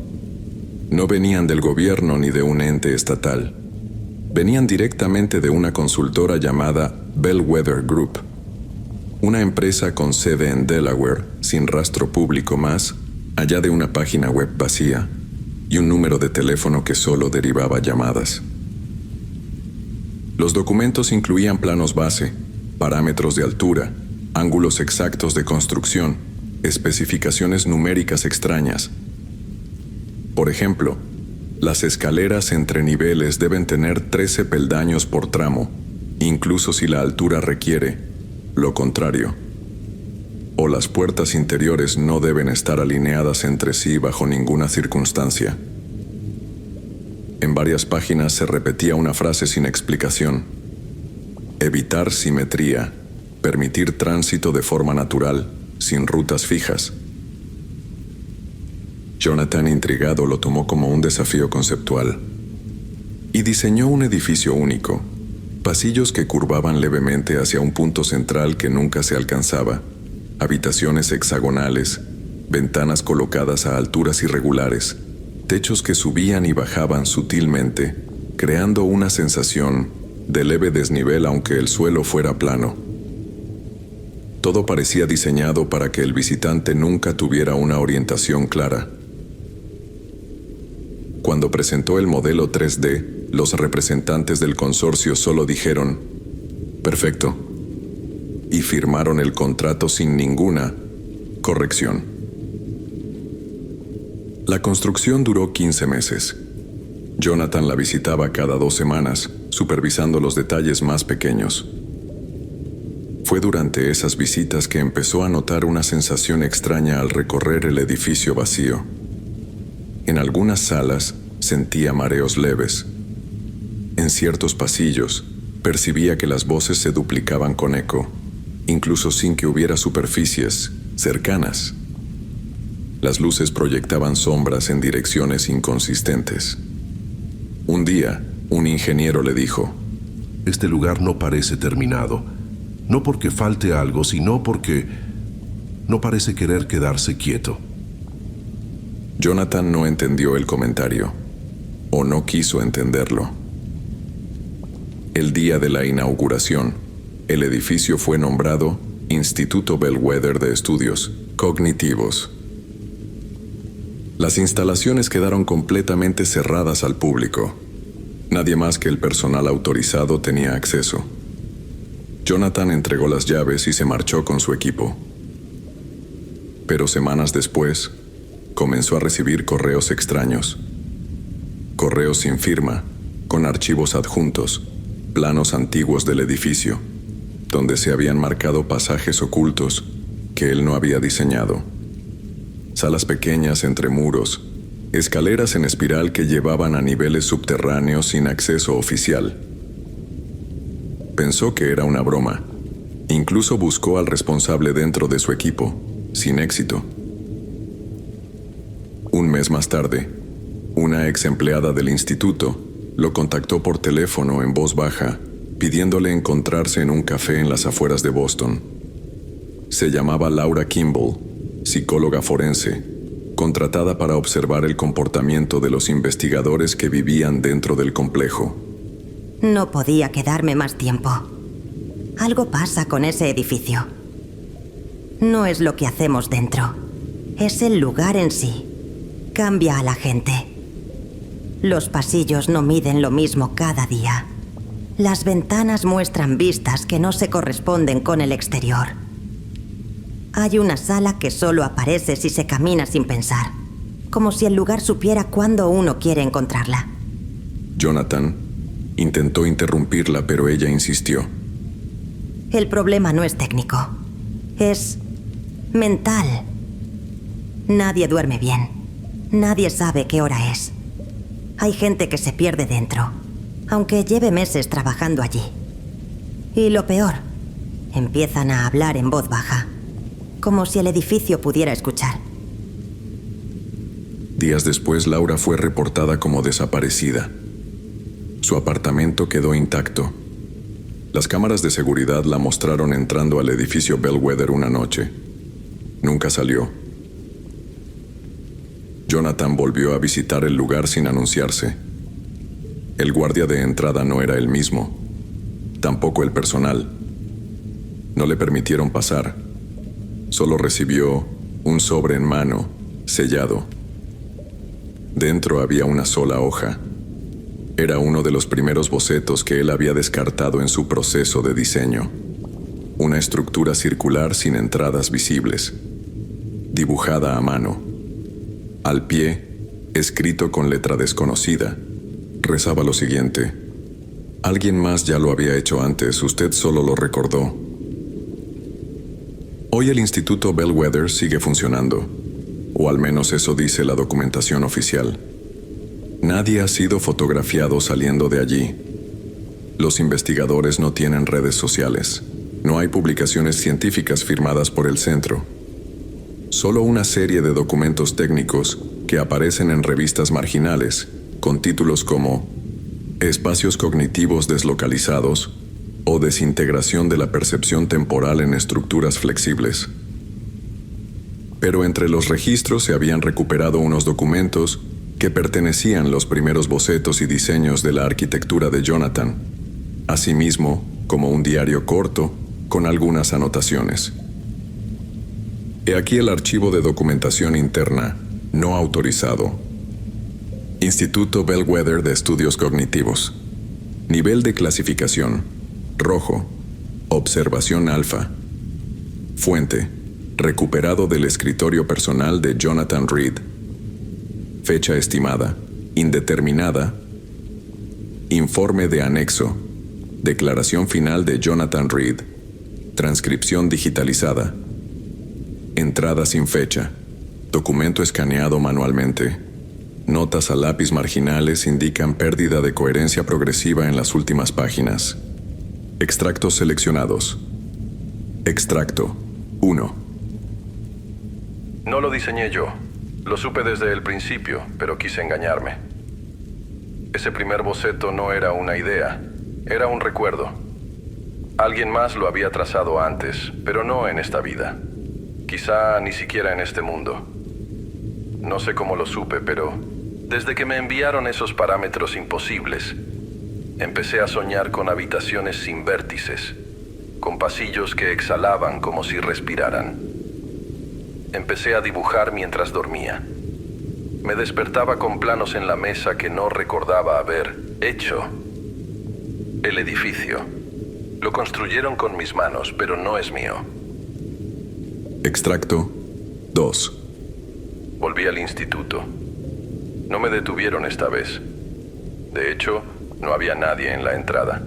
No venían del gobierno ni de un ente estatal. Venían directamente de una consultora llamada Bellwether Group, una empresa con sede en Delaware, sin rastro público más, allá de una página web vacía y un número de teléfono que solo derivaba llamadas. Los documentos incluían planos base, parámetros de altura, ángulos exactos de construcción, especificaciones numéricas extrañas. Por ejemplo, las escaleras entre niveles deben tener 13 peldaños por tramo, incluso si la altura requiere lo contrario. O las puertas interiores no deben estar alineadas entre sí bajo ninguna circunstancia. En varias páginas se repetía una frase sin explicación: evitar simetría, permitir tránsito de forma natural, sin rutas fijas. Jonathan, intrigado, lo tomó como un desafío conceptual y diseñó un edificio único, pasillos que curvaban levemente hacia un punto central que nunca se alcanzaba, habitaciones hexagonales, ventanas colocadas a alturas irregulares, techos que subían y bajaban sutilmente, creando una sensación de leve desnivel aunque el suelo fuera plano. Todo parecía diseñado para que el visitante nunca tuviera una orientación clara. Cuando presentó el modelo 3D, los representantes del consorcio solo dijeron: «Perfecto», y firmaron el contrato sin ninguna corrección. La construcción duró 15 meses. Jonathan la visitaba cada 2 semanas, supervisando los detalles más pequeños. Fue durante esas visitas que empezó a notar una sensación extraña al recorrer el edificio vacío. En algunas salas sentía mareos leves. En ciertos pasillos percibía que las voces se duplicaban con eco, incluso sin que hubiera superficies cercanas. Las luces proyectaban sombras en direcciones inconsistentes. Un día, un ingeniero le dijo: «Este lugar no parece terminado, no porque falte algo, sino porque no parece querer quedarse quieto». Jonathan no entendió el comentario, o no quiso entenderlo. El día de la inauguración, el edificio fue nombrado Instituto Bellwether de Estudios Cognitivos. Las instalaciones quedaron completamente cerradas al público. Nadie más que el personal autorizado tenía acceso. Jonathan entregó las llaves y se marchó con su equipo. Pero semanas después, comenzó a recibir correos extraños. Correos sin firma, con archivos adjuntos, planos antiguos del edificio, donde se habían marcado pasajes ocultos que él no había diseñado. Salas pequeñas entre muros, escaleras en espiral que llevaban a niveles subterráneos sin acceso oficial. Pensó que era una broma. Incluso buscó al responsable dentro de su equipo, sin éxito. Un mes más tarde, una ex empleada del instituto lo contactó por teléfono en voz baja, pidiéndole encontrarse en un café en las afueras de Boston. Se llamaba Laura Kimball, psicóloga forense, contratada para observar el comportamiento de los investigadores que vivían dentro del complejo. No podía quedarme más tiempo. Algo pasa con ese edificio. No es lo que hacemos dentro, es el lugar en sí. Cambia a la gente. Los pasillos no miden lo mismo cada día. Las ventanas muestran vistas que no se corresponden con el exterior. Hay una sala que solo aparece si se camina sin pensar, como si el lugar supiera cuándo uno quiere encontrarla. Jonathan, Intentó interrumpirla, pero ella insistió. El problema no es técnico. Es mental. Nadie duerme bien. Nadie sabe qué hora es. Hay gente que se pierde dentro, aunque lleve meses trabajando allí. Y lo peor, empiezan a hablar en voz baja, como si el edificio pudiera escuchar. Días después, Laura fue reportada como desaparecida. Su apartamento quedó intacto. Las cámaras de seguridad la mostraron entrando al edificio Bellwether una noche. Nunca salió. Jonathan volvió a visitar el lugar sin anunciarse. El guardia de entrada no era el mismo, tampoco el personal. No le permitieron pasar. Solo recibió un sobre en mano, sellado. Dentro había una sola hoja. Era uno de los primeros bocetos que él había descartado en su proceso de diseño. Una estructura circular sin entradas visibles, dibujada a mano. Al pie, escrito con letra desconocida, rezaba lo siguiente: alguien más ya lo había hecho antes, usted solo lo recordó. Hoy el Instituto Bellwether sigue funcionando, o al menos eso dice la documentación oficial. Nadie ha sido fotografiado saliendo de allí. Los investigadores no tienen redes sociales. No hay publicaciones científicas firmadas por el centro. Solo una serie de documentos técnicos que aparecen en revistas marginales, con títulos como Espacios cognitivos deslocalizados o Desintegración de la percepción temporal en estructuras flexibles. Pero entre los registros se habían recuperado unos documentos que pertenecían los primeros bocetos y diseños de la arquitectura de Jonathan, asimismo como un diario corto con algunas anotaciones. He aquí el archivo de documentación interna no autorizado. Instituto Bellwether de Estudios Cognitivos. Nivel de clasificación: rojo. Observación alfa. Fuente: recuperado del escritorio personal de Jonathan Reed. Fecha estimada: indeterminada. Informe de anexo: declaración final de Jonathan Reed. Transcripción digitalizada. Entrada sin fecha. Documento escaneado manualmente. Notas a lápiz marginales indican pérdida de coherencia progresiva en las últimas páginas. Extractos seleccionados. Extracto 1. No lo diseñé yo. Lo supe desde el principio, pero quise engañarme. Ese primer boceto no era una idea, era un recuerdo. Alguien más lo había trazado antes, pero no en esta vida. Quizá ni siquiera en este mundo. No sé cómo lo supe, pero desde que me enviaron esos parámetros imposibles, empecé a soñar con habitaciones sin vértices, con pasillos que exhalaban como si respiraran. Empecé a dibujar mientras dormía. Me despertaba con planos en la mesa que no recordaba haber hecho. El edificio. Lo construyeron con mis manos, pero no es mío. Extracto 2. Volví al instituto. No me detuvieron esta vez. De hecho, no había nadie en la entrada.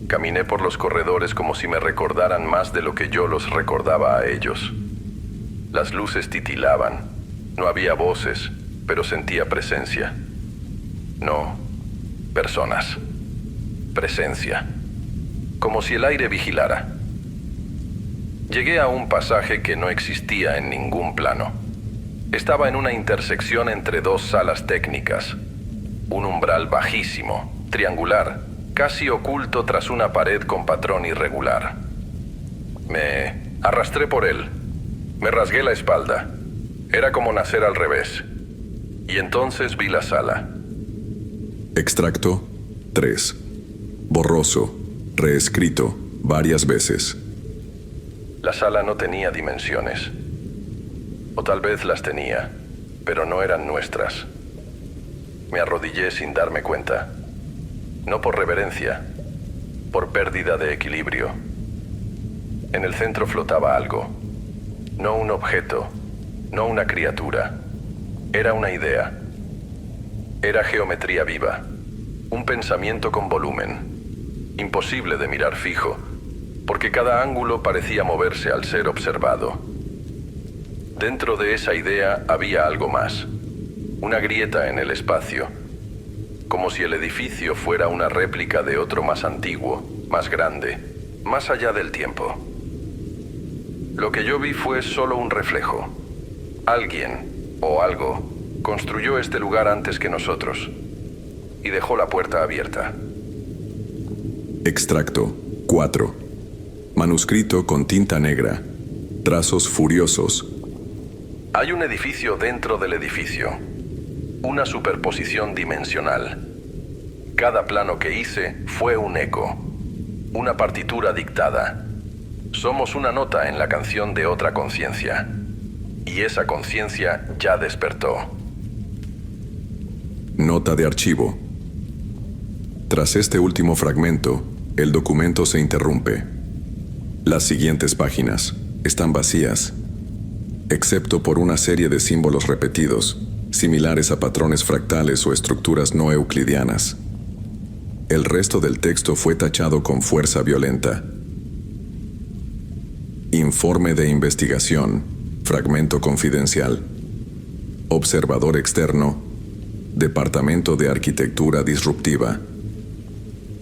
Caminé por los corredores como si me recordaran más de lo que yo los recordaba a ellos. Las luces titilaban. No había voces, pero sentía presencia. No, personas. Presencia. Como si el aire vigilara. Llegué a un pasaje que no existía en ningún plano. Estaba en una intersección entre dos salas técnicas. Un umbral bajísimo, triangular, casi oculto tras una pared con patrón irregular. Me arrastré por él. Me rasgué la espalda. Era como nacer al revés. Y entonces vi la sala. Extracto 3. Borroso, reescrito varias veces. La sala no tenía dimensiones. O tal vez las tenía, pero no eran nuestras. Me arrodillé sin darme cuenta. No por reverencia, por pérdida de equilibrio. En el centro flotaba algo. No un objeto, no una criatura. Era una idea. Era geometría viva. Un pensamiento con volumen. Imposible de mirar fijo, porque cada ángulo parecía moverse al ser observado. Dentro de esa idea había algo más. Una grieta en el espacio, como si el edificio fuera una réplica de otro más antiguo, más grande, más allá del tiempo. Lo que yo vi fue solo un reflejo. Alguien, o algo, construyó este lugar antes que nosotros y dejó la puerta abierta. Extracto 4. Manuscrito con tinta negra. Trazos furiosos. Hay un edificio dentro del edificio. Una superposición dimensional. Cada plano que hice fue un eco. Una partitura dictada. Somos una nota en la canción de otra conciencia. Y esa conciencia ya despertó. Nota de archivo. Tras este último fragmento, el documento se interrumpe. Las siguientes páginas están vacías, excepto por una serie de símbolos repetidos, similares a patrones fractales o estructuras no euclidianas. El resto del texto fue tachado con fuerza violenta. Informe de investigación, fragmento confidencial. Observador externo, Departamento de Arquitectura Disruptiva.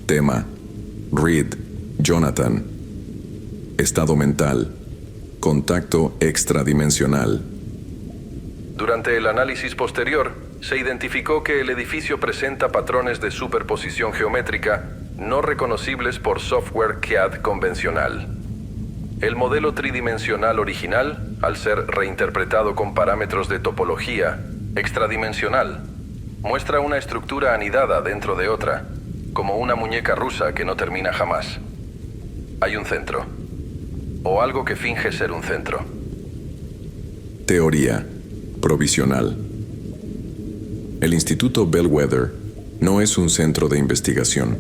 Tema: Reed, Jonathan. Estado mental: contacto extradimensional. Durante el análisis posterior, se identificó que el edificio presenta patrones de superposición geométrica no reconocibles por software CAD convencional. El modelo tridimensional original, al ser reinterpretado con parámetros de topología extradimensional, muestra una estructura anidada dentro de otra, como una muñeca rusa que no termina jamás. Hay un centro, o algo que finge ser un centro. Teoría provisional. El Instituto Bellwether no es un centro de investigación.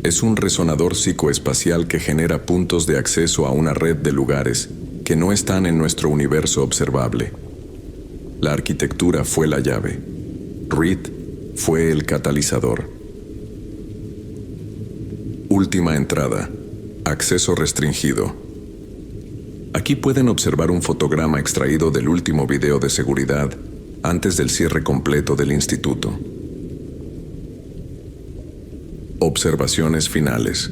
Es un resonador psicoespacial que genera puntos de acceso a una red de lugares que no están en nuestro universo observable. La arquitectura fue la llave. Reed fue el catalizador. Última entrada. Acceso restringido. Aquí pueden observar un fotograma extraído del último video de seguridad antes del cierre completo del instituto. Observaciones finales.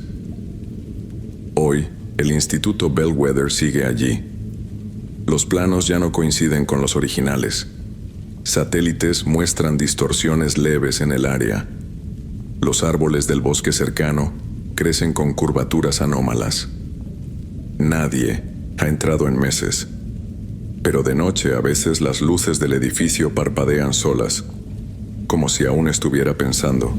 Hoy, el Instituto Bellwether sigue allí. Los planos ya no coinciden con los originales. Satélites muestran distorsiones leves en el área. Los árboles del bosque cercano crecen con curvaturas anómalas. Nadie ha entrado en meses, pero de noche a veces las luces del edificio parpadean solas, como si aún estuviera pensando.